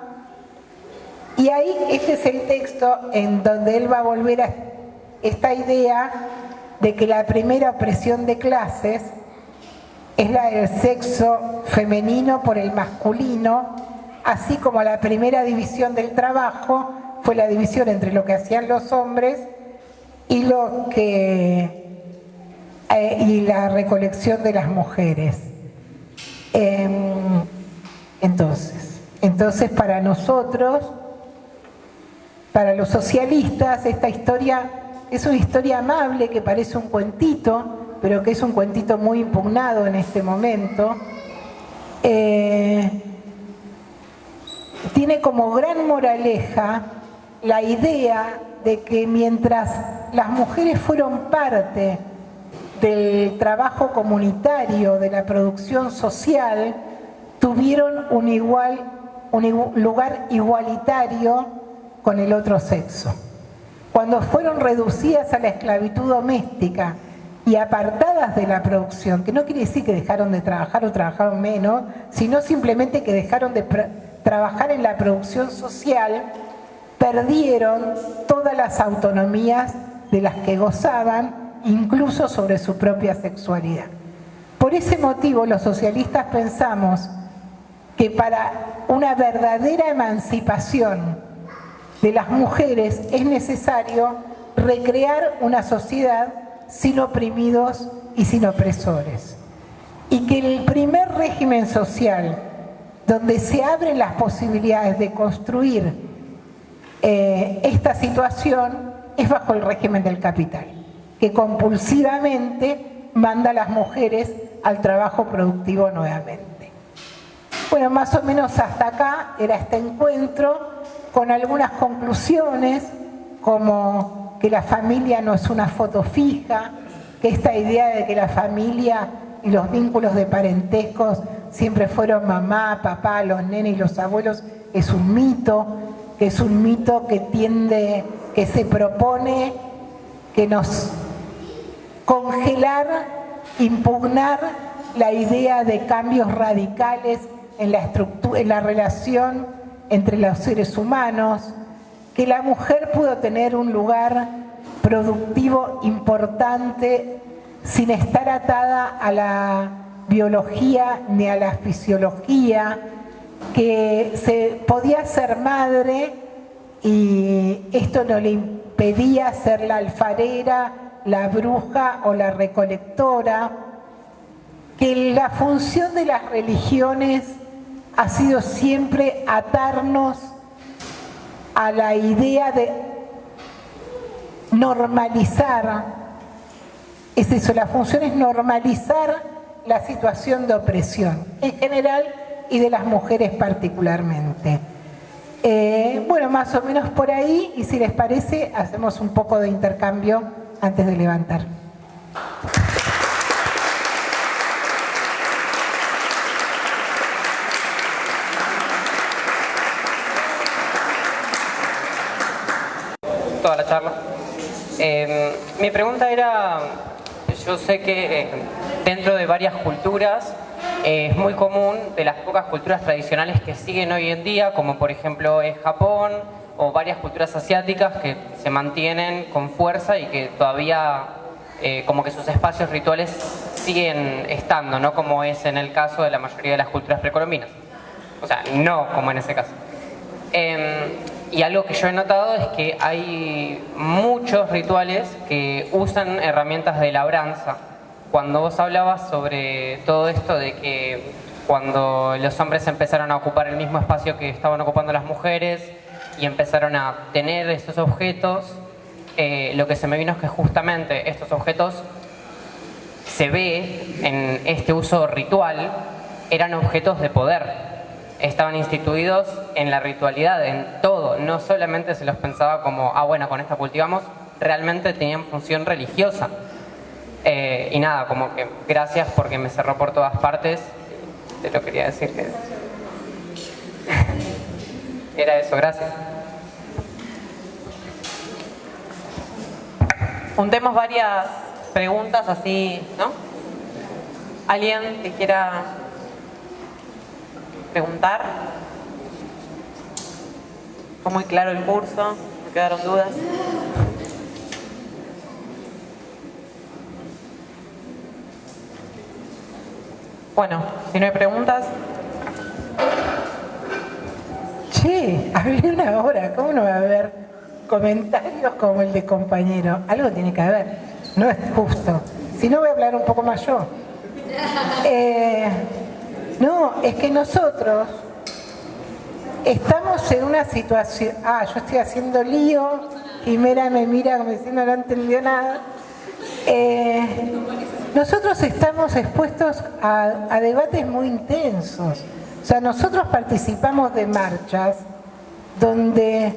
Y ahí este es el texto en donde él va a volver a esta idea de que la primera opresión de clases es la del sexo femenino por el masculino, así como la primera división del trabajo fue la división entre lo que hacían los hombres y y la recolección de las mujeres. Entonces para nosotros, para los socialistas, esta historia es una historia amable que parece un cuentito, pero que es un cuentito muy impugnado en este momento. Tiene como gran moraleja la idea de que mientras las mujeres fueron parte del trabajo comunitario, de la producción social, tuvieron un lugar igualitario con el otro sexo. Cuando fueron reducidas a la esclavitud doméstica y apartadas de la producción, que no quiere decir que dejaron de trabajar o trabajaron menos, sino simplemente que dejaron de trabajar en la producción social, perdieron todas las autonomías de las que gozaban, incluso sobre su propia sexualidad. Por ese motivo, los socialistas pensamos que para una verdadera emancipación de las mujeres es necesario recrear una sociedad sin oprimidos y sin opresores. Y que el primer régimen social donde se abren las posibilidades de construir esta situación es bajo el régimen del capital, que compulsivamente manda a las mujeres al trabajo productivo nuevamente. Bueno, más o menos hasta acá era este encuentro, con algunas conclusiones, como que la familia no es una foto fija, que esta idea de que la familia y los vínculos de parentescos siempre fueron mamá, papá, los nenes y los abuelos, es un mito, que es un mito que se propone que nos congelar, impugnar la idea de cambios radicales en la relación entre los seres humanos, que la mujer pudo tener un lugar productivo importante sin estar atada a la biología ni a la fisiología, que se podía ser madre y esto no le impedía ser la alfarera, la bruja o la recolectora, que la función de las religiones ha sido siempre atarnos a la idea de normalizar, es eso, la función es normalizar la situación de opresión en general y de las mujeres particularmente. Bueno, más o menos por ahí, y si les parece, hacemos un poco de intercambio antes de levantar. Toda la charla. Mi pregunta era, yo sé que dentro de varias culturas es muy común, de las pocas culturas tradicionales que siguen hoy en día, como por ejemplo es Japón o varias culturas asiáticas que se mantienen con fuerza y que todavía como que sus espacios rituales siguen estando, no como es en el caso de la mayoría de las culturas precolombinas. O sea, no como en ese caso. Y algo que yo he notado es que hay muchos rituales que usan herramientas de labranza. Cuando vos hablabas sobre todo esto de que cuando los hombres empezaron a ocupar el mismo espacio que estaban ocupando las mujeres, y empezaron a tener estos objetos, lo que se me vino es que justamente estos objetos se ve en este uso ritual, eran objetos de poder, estaban instituidos en la ritualidad, en todo, no solamente se los pensaba como, bueno, con esta cultivamos, realmente tenían función religiosa. Y nada, como que gracias porque me cerró por todas partes, te lo quería decir que era eso, gracias. Juntemos varias preguntas así, ¿no? ¿Alguien que quiera preguntar? Fue muy claro el curso, me quedaron dudas. Bueno, si no hay preguntas. Che, hablé una hora, ¿cómo no va a haber comentarios como el de compañero? Algo tiene que haber, no es justo. Si no, voy a hablar un poco más yo. No, es que nosotros estamos en una situación... yo estoy haciendo lío, Jimena me mira como diciendo no entendió nada. Nosotros estamos expuestos a debates muy intensos. O sea, nosotros participamos de marchas donde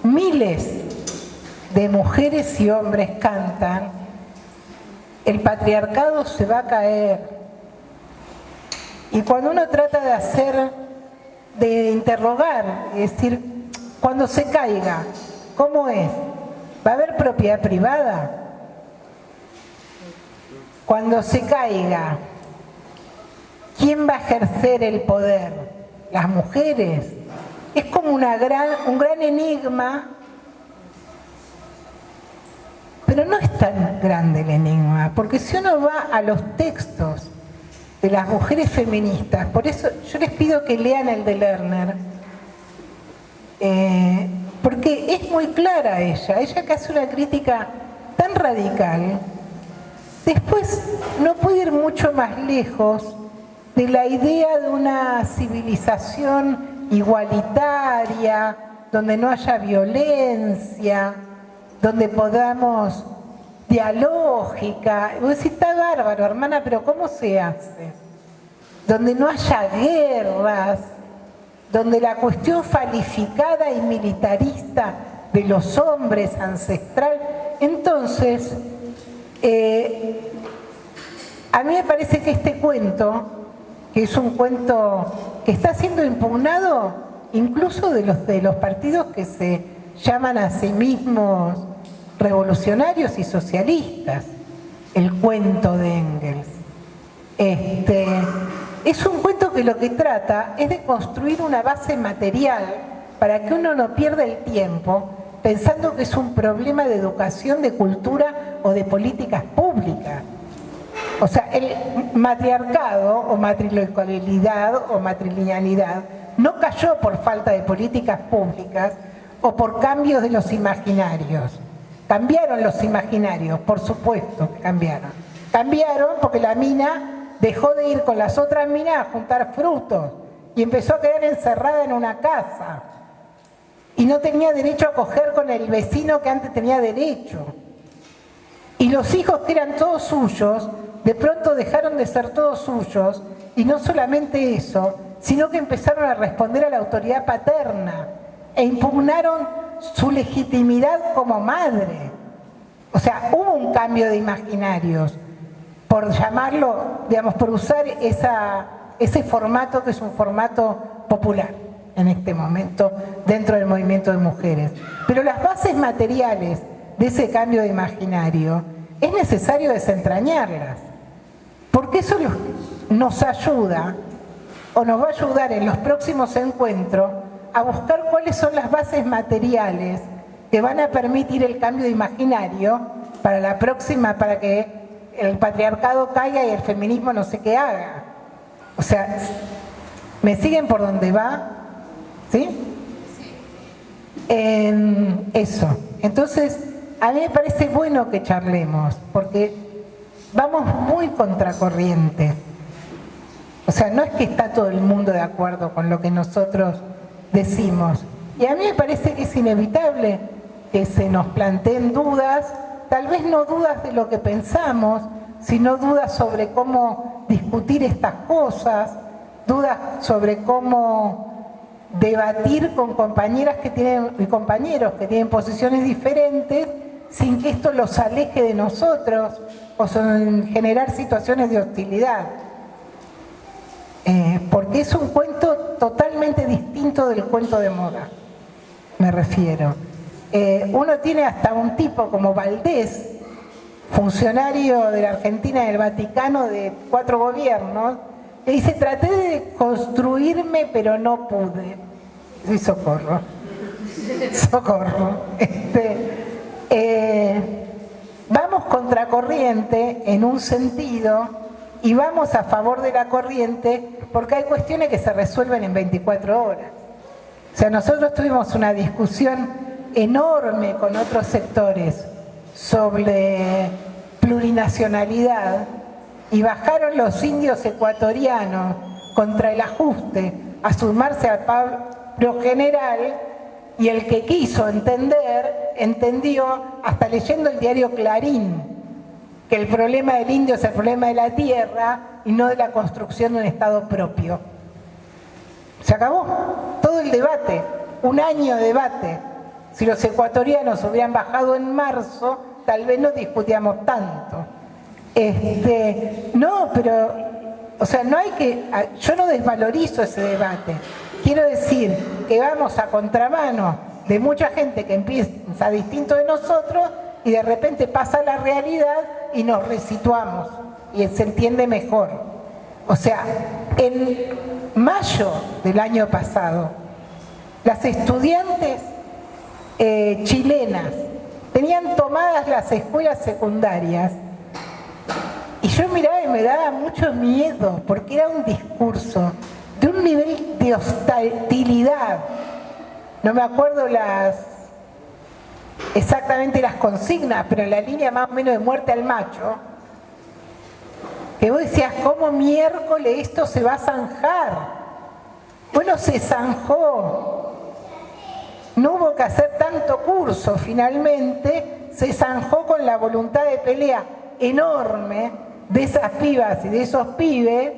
miles de mujeres y hombres cantan, el patriarcado se va a caer. Y cuando uno trata de interrogar, es decir, cuando se caiga, ¿cómo es? ¿Va a haber propiedad privada? Cuando se caiga, ¿quién va a ejercer el poder? ¿Las mujeres? Es como un gran enigma, pero no es tan grande el enigma, porque si uno va a los textos de las mujeres feministas, por eso yo les pido que lean el de Lerner, porque es muy clara ella que hace una crítica tan radical. Después no puede ir mucho más lejos de la idea de una civilización igualitaria, donde no haya violencia, donde podamos dialógica. Vos decís, está bárbaro, hermana, pero ¿cómo se hace? Donde no haya guerras, donde la cuestión falificada y militarista de los hombres ancestral. Entonces, a mí me parece que este cuento, que es un cuento que está siendo impugnado incluso de los partidos que se llaman a sí mismos revolucionarios y socialistas, el cuento de Engels. Es un cuento que lo que trata es de construir una base material para que uno no pierda el tiempo pensando que es un problema de educación, de cultura o de políticas públicas. O sea, el matriarcado o matrilinealidad o matrilinealidad no cayó por falta de políticas públicas o por cambios de los imaginarios. Cambiaron los imaginarios, por supuesto que cambiaron. Cambiaron porque la mina dejó de ir con las otras minas a juntar frutos y empezó a quedar encerrada en una casa. Y no tenía derecho a coger con el vecino que antes tenía derecho. Y los hijos que eran todos suyos, de pronto dejaron de ser todos suyos, y no solamente eso, sino que empezaron a responder a la autoridad paterna e impugnaron su legitimidad como madre. O sea, hubo un cambio de imaginarios, por llamarlo, digamos, por usar ese formato que es un formato popular en este momento dentro del movimiento de mujeres. Pero las bases materiales de ese cambio de imaginario es necesario desentrañarlas, porque eso nos ayuda o nos va a ayudar en los próximos encuentros a buscar cuáles son las bases materiales que van a permitir el cambio de imaginario para la próxima, para que el patriarcado caiga y el feminismo no sé qué haga. O sea, ¿me siguen por donde va? ¿Sí? Eso. Entonces, a mí me parece bueno que charlemos, porque vamos muy contracorriente. O sea, no es que está todo el mundo de acuerdo con lo que nosotros decimos, Y a mí me parece que es inevitable que se nos planteen dudas, tal vez no dudas de lo que pensamos, sino dudas sobre cómo discutir estas cosas, dudas sobre cómo debatir con compañeras y compañeros que tienen posiciones diferentes sin que esto los aleje de nosotros o generar situaciones de hostilidad. Porque es un cuento totalmente distinto del cuento de moda, me refiero. Uno tiene hasta un tipo como Valdés, funcionario de la Argentina y del Vaticano de 4 gobiernos, que dice: traté de construirme pero no pude. Sí, socorro. Socorro. Vamos contracorriente en un sentido y vamos a favor de la corriente porque hay cuestiones que se resuelven en 24 horas. O sea, nosotros tuvimos una discusión enorme con otros sectores sobre plurinacionalidad y bajaron los indios ecuatorianos contra el ajuste a sumarse al paro general, y el que quiso entender, entendió, hasta leyendo el diario Clarín, que el problema del indio es el problema de la tierra y no de la construcción de un Estado propio. Se acabó todo el debate, un año de debate. Si los ecuatorianos hubieran bajado en marzo, tal vez no discutíamos tanto. No, pero, o sea, no hay que, yo no desvalorizo ese debate. Quiero decir que vamos a contramano de mucha gente que empieza distinto de nosotros y de repente pasa la realidad y nos resituamos y se entiende mejor. O sea, en mayo del año pasado, las estudiantes chilenas tenían tomadas las escuelas secundarias y yo miraba y me daba mucho miedo porque era un discurso de un nivel de hostilidad. No me acuerdo exactamente las consignas, pero en la línea más o menos de muerte al macho, que vos decías: ¿cómo miércoles esto se va a zanjar? Bueno, se zanjó. No hubo que hacer tanto curso, finalmente se zanjó con la voluntad de pelea enorme de esas pibas y de esos pibes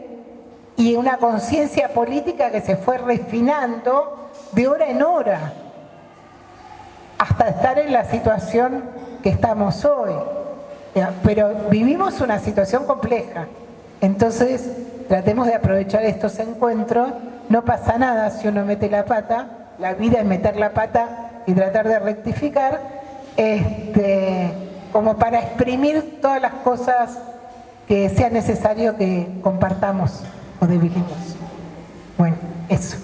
y una conciencia política que se fue refinando de hora en hora hasta estar en la situación que estamos hoy. Pero vivimos una situación compleja, entonces tratemos de aprovechar estos encuentros. No pasa nada si uno mete la pata, la vida es meter la pata y tratar de rectificar, como para exprimir todas las cosas que sea necesario que compartamos o debilitemos. Bueno, eso.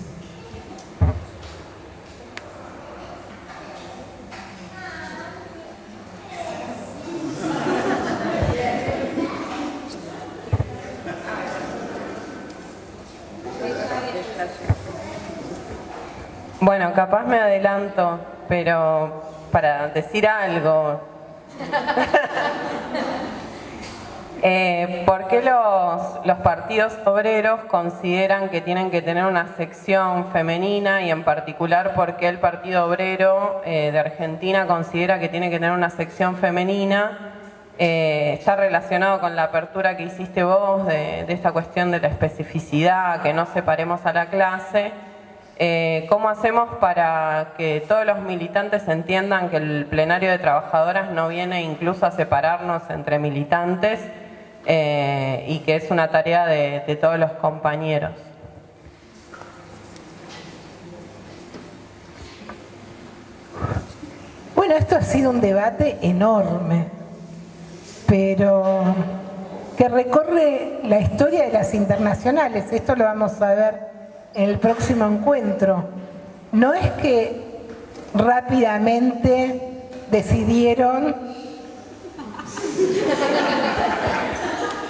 Bueno, capaz me adelanto, pero para decir algo. ¿Por qué los partidos obreros consideran que tienen que tener una sección femenina y en particular por qué el Partido Obrero de Argentina considera que tiene que tener una sección femenina? Está relacionado con la apertura que hiciste vos de esta cuestión de la especificidad, que no separemos a la clase. ¿Cómo hacemos para que todos los militantes entiendan que el plenario de trabajadoras no viene incluso a separarnos entre militantes y que es una tarea de todos los compañeros? Bueno, esto ha sido un debate enorme, pero que recorre la historia de las internacionales. Esto lo vamos a ver en el próximo encuentro. No es que rápidamente decidieron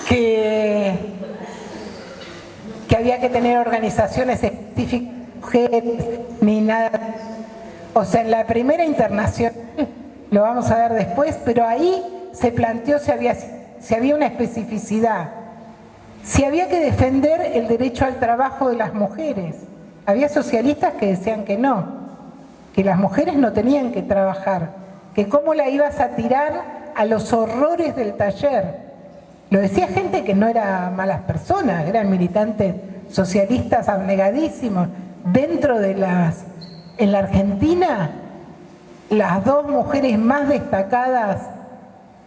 que había que tener organizaciones específicas ni nada. O sea, en la primera internacional, lo vamos a ver después, pero ahí se planteó si había una especificidad, si había que defender el derecho al trabajo de las mujeres. Había socialistas que decían que no. que las mujeres no tenían que trabajar, que cómo la ibas a tirar a los horrores del taller. Lo decía gente que no era malas personas, eran militantes socialistas abnegadísimos. Dentro de en la Argentina, las dos mujeres más destacadas,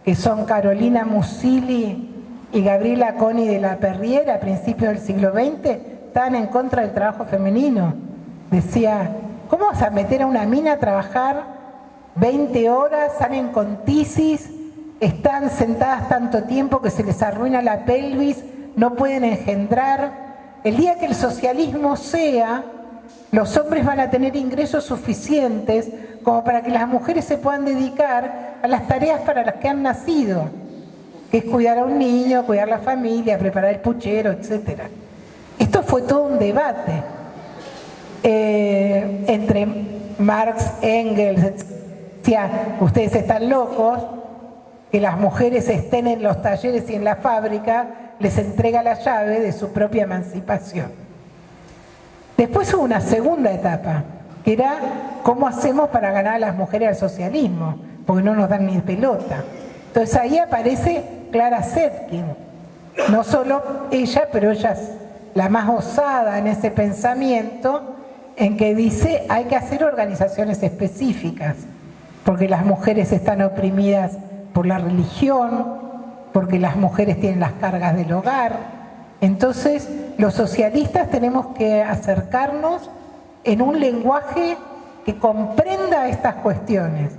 que son Carolina Musilli y Gabriela Coni de la Perriera, a principios del siglo XX, estaban en contra del trabajo femenino. Decía, ¿cómo vas a meter a una mina a trabajar 20 horas, salen con tisis, están sentadas tanto tiempo que se les arruina la pelvis, no pueden engendrar? El día que el socialismo sea, los hombres van a tener ingresos suficientes como para que las mujeres se puedan dedicar a las tareas para las que han nacido, que es cuidar a un niño, cuidar la familia, preparar el puchero, etc. Esto fue todo un debate entre Marx, Engels, decía, ustedes están locos, que las mujeres estén en los talleres y en la fábrica les entrega la llave de su propia emancipación. Después hubo una segunda etapa, que era cómo hacemos para ganar a las mujeres al socialismo, porque no nos dan ni pelota. Entonces ahí aparece Clara Zetkin, no solo ella, pero ella es la más osada en ese pensamiento, en que dice hay que hacer organizaciones específicas, porque las mujeres están oprimidas por la religión, porque las mujeres tienen las cargas del hogar. Entonces, los socialistas tenemos que acercarnos en un lenguaje que comprenda estas cuestiones,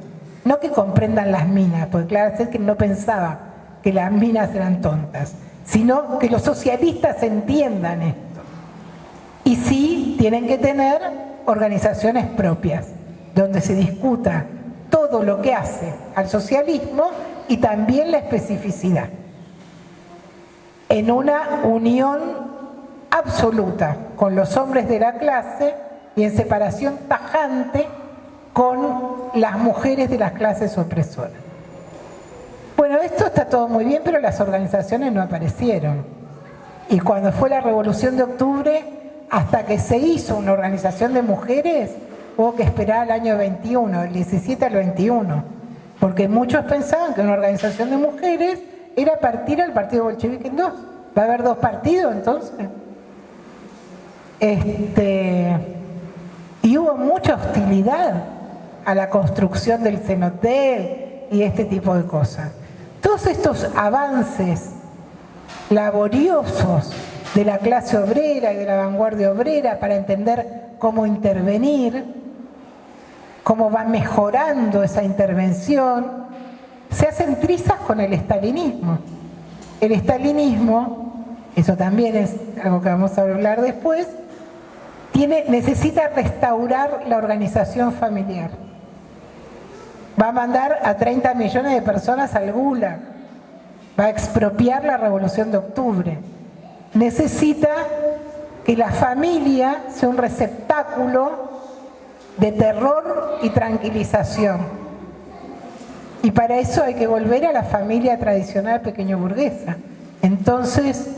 no que comprendan las minas, porque Clara Zetkin no pensaba que las minas eran tontas, sino que los socialistas entiendan esto. Y sí, tienen que tener organizaciones propias, donde se discuta todo lo que hace al socialismo y también la especificidad, en una unión absoluta con los hombres de la clase y en separación tajante con las mujeres de las clases opresoras. Bueno, esto está todo muy bien, pero las organizaciones no aparecieron. Y cuando fue la Revolución de Octubre, hasta que se hizo una organización de mujeres, hubo que esperar al año 21, del 17 al 21, porque muchos pensaban que una organización de mujeres era partir al partido bolchevique en dos. ¿Va a haber dos partidos entonces? Y hubo mucha hostilidad a la construcción del cenotel y este tipo de cosas. Todos estos avances laboriosos de la clase obrera y de la vanguardia obrera para entender cómo intervenir, cómo va mejorando esa intervención, se hacen trizas con el estalinismo. El estalinismo, eso también es algo que vamos a hablar después, necesita restaurar la organización familiar. Va a mandar a 30 millones de personas al Gulag, va a expropiar la Revolución de Octubre. Necesita que la familia sea un receptáculo de terror y tranquilización. Y para eso hay que volver a la familia tradicional pequeño burguesa. Entonces,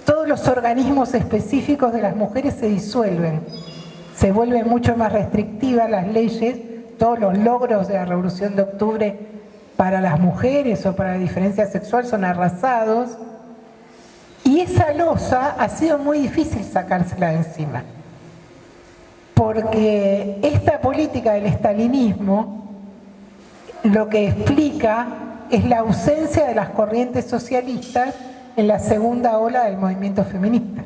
todos los organismos específicos de las mujeres se disuelven. Se vuelven mucho más restrictivas las leyes, todos los logros de la Revolución de Octubre para las mujeres o para la diferencia sexual son arrasados. Y esa losa ha sido muy difícil sacársela de encima. Porque esta política del estalinismo lo que explica es la ausencia de las corrientes socialistas en la segunda ola del movimiento feminista.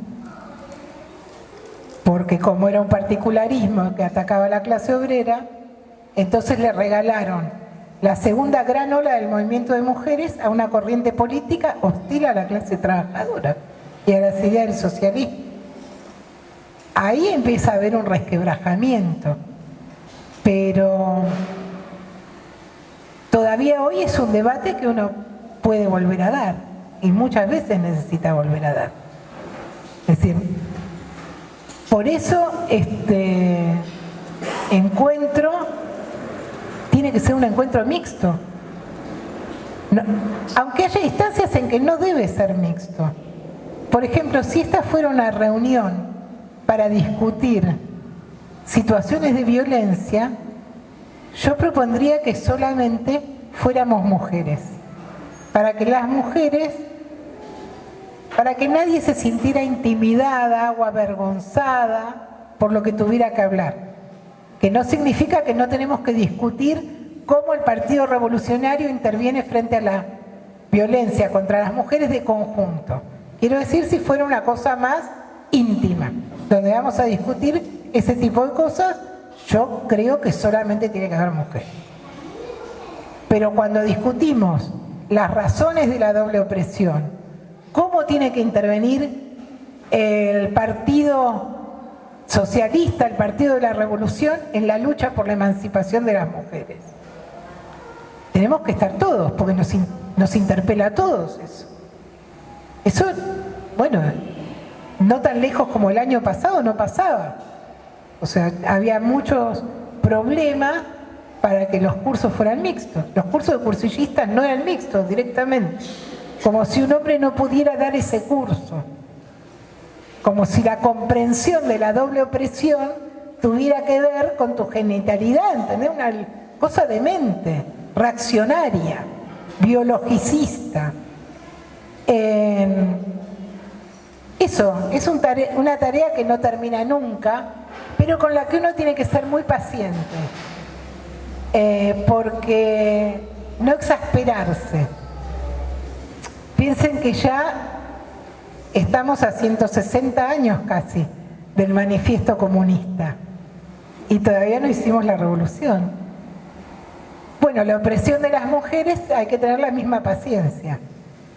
Porque como era un particularismo que atacaba a la clase obrera, entonces le regalaron la segunda gran ola del movimiento de mujeres a una corriente política hostil a la clase trabajadora y a las ideas del socialismo. Ahí empieza a haber un resquebrajamiento, pero todavía hoy es un debate que uno puede volver a dar y muchas veces necesita volver a dar. Es decir, por eso este encuentro tiene que ser un encuentro mixto. No, aunque haya instancias en que no debe ser mixto. Por ejemplo, si esta fuera una reunión para discutir situaciones de violencia, Yo propondría que solamente fuéramos mujeres, para que las mujeres, para que nadie se sintiera intimidada o avergonzada por lo que tuviera que hablar, que no significa que no tenemos que discutir cómo el Partido Revolucionario interviene frente a la violencia contra las mujeres de conjunto. Quiero decir, si fuera una cosa más íntima, donde vamos a discutir ese tipo de cosas, yo creo que solamente tiene que haber mujeres. Pero cuando discutimos las razones de la doble opresión, cómo tiene que intervenir el Partido Socialista, el Partido de la Revolución, en la lucha por la emancipación de las mujeres, tenemos que estar todos, porque nos interpela a todos eso. Eso, bueno, no tan lejos como el año pasado no pasaba. O sea, había muchos problemas para que los cursos fueran mixtos. Los cursos de cursillistas no eran mixtos directamente. Como si un hombre no pudiera dar ese curso. Como si la comprensión de la doble opresión tuviera que ver con tu genitalidad, ¿entendés? Una cosa demente, reaccionaria, biologicista. Eso es una tarea que no termina nunca, pero con la que uno tiene que ser muy paciente, porque no exasperarse. Piensen que ya estamos a 160 años casi del manifiesto comunista y todavía no hicimos la revolución. Bueno, la opresión de las mujeres hay que tener la misma paciencia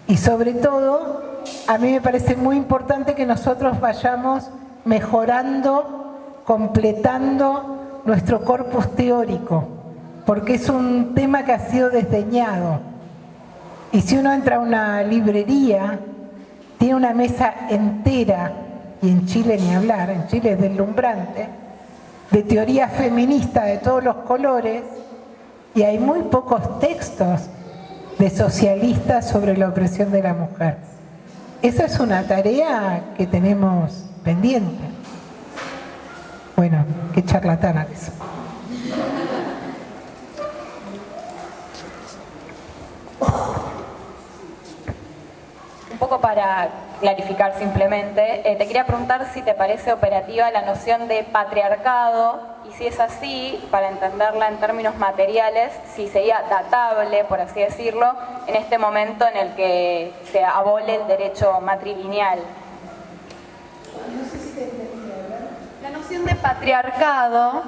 y sobre todo a mí me parece muy importante que nosotros vayamos mejorando, completando nuestro corpus teórico, porque es un tema que ha sido desdeñado. Y si uno entra a una librería, tiene una mesa entera, y en Chile ni hablar, en Chile es deslumbrante, de teoría feminista de todos los colores, y hay muy pocos textos de socialistas sobre la opresión de la mujer. Esa es una tarea que tenemos pendiente. Bueno, qué charlatana que soy. Un poco para clarificar simplemente, te quería preguntar si te parece operativa la noción de patriarcado y si es así, para entenderla en términos materiales, si sería datable, por así decirlo, en este momento en el que se abole el derecho matrilineal. No sé si te entendí, ¿verdad? La noción de patriarcado,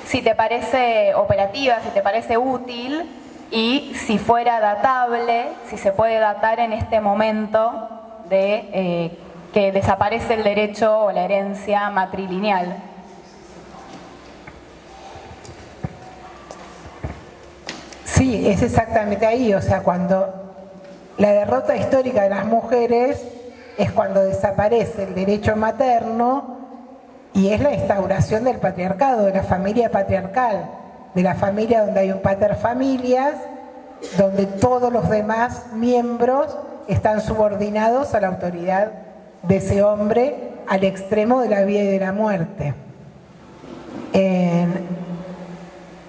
si te parece operativa, si te parece útil, y si fuera datable, si se puede datar en este momento de que desaparece el derecho o la herencia matrilineal. Sí, es exactamente ahí, o sea, cuando la derrota histórica de las mujeres es cuando desaparece el derecho materno y es la instauración del patriarcado, de la familia patriarcal, de la familia donde hay un paterfamilias, donde todos los demás miembros están subordinados a la autoridad de ese hombre al extremo de la vida y de la muerte.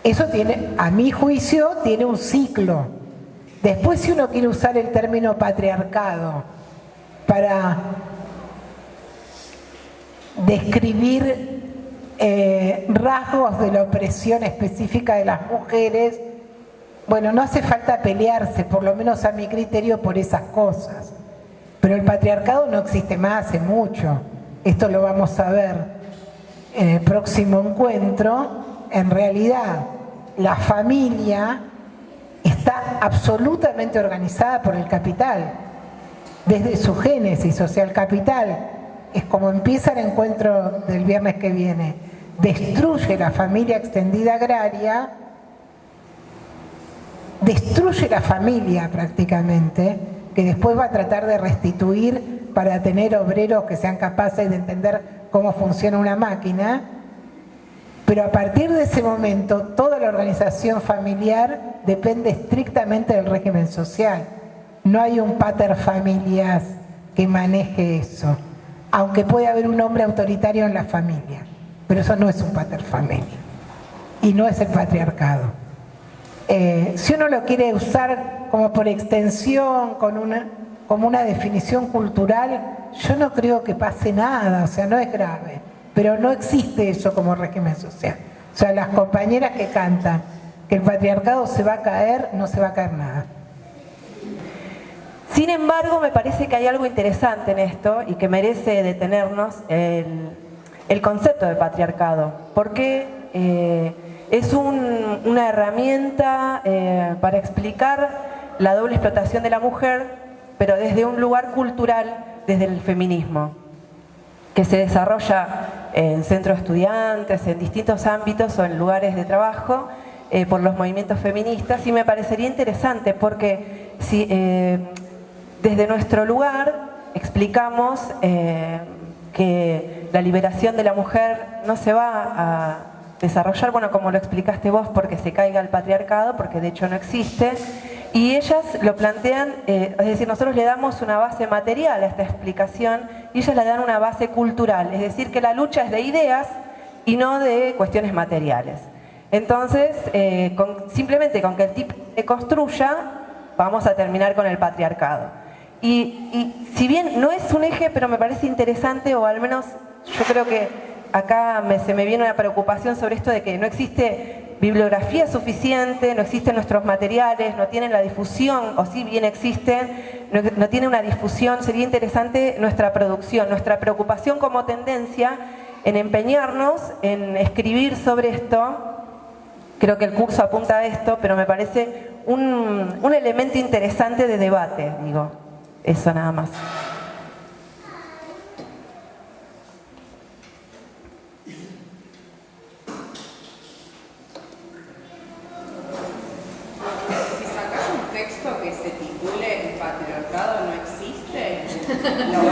Eso tiene, a mi juicio, tiene un ciclo. Después, si uno quiere usar el término patriarcado para describir rasgos de la opresión específica de las mujeres, bueno, no hace falta pelearse, por lo menos a mi criterio, por esas cosas. Pero el patriarcado no existe más hace mucho. Esto lo vamos a ver en el próximo encuentro. En realidad, la familia está absolutamente organizada por el capital, desde su génesis, o sea, el capital es como empieza el encuentro del viernes que viene, destruye la familia extendida agraria, destruye la familia prácticamente, que después va a tratar de restituir para tener obreros que sean capaces de entender cómo funciona una máquina, pero a partir de ese momento toda la organización familiar depende estrictamente del régimen social. No hay un paterfamilias que maneje eso, aunque puede haber un hombre autoritario en la familia, pero eso no es un paterfamilias. y no es el patriarcado. Si uno lo quiere usar como por extensión, como una definición cultural, yo no creo que pase nada, o sea, no es grave, pero no existe eso como régimen social. O sea, las compañeras que cantan que el patriarcado se va a caer, no se va a caer nada. Sin embargo, me parece que hay algo interesante en esto y que merece detenernos, el concepto de patriarcado, porque es una herramienta para explicar la doble explotación de la mujer, pero desde un lugar cultural, desde el feminismo, que se desarrolla en centros de estudiantes, en distintos ámbitos o en lugares de trabajo, por los movimientos feministas, y me parecería interesante porque si desde nuestro lugar explicamos que la liberación de la mujer no se va a desarrollar, bueno, como lo explicaste vos, porque se caiga el patriarcado, porque de hecho no existe, y ellas lo plantean, es decir, nosotros le damos una base material a esta explicación y ellas le dan una base cultural, es decir, que la lucha es de ideas y no de cuestiones materiales. Entonces, simplemente con que el tipo se construya, vamos a terminar con el patriarcado. Y si bien no es un eje, pero me parece interesante, o al menos yo creo que acá se me viene una preocupación sobre esto de que no existe bibliografía suficiente, no existen nuestros materiales, no tienen la difusión, o si bien existen, no tiene una difusión. Sería interesante nuestra producción, nuestra preocupación como tendencia en empeñarnos en escribir sobre esto. Creo que el curso apunta a esto, pero me parece un elemento interesante de debate, digo. Eso nada más. Si sacas un texto que se titule "El patriarcado no existe", lo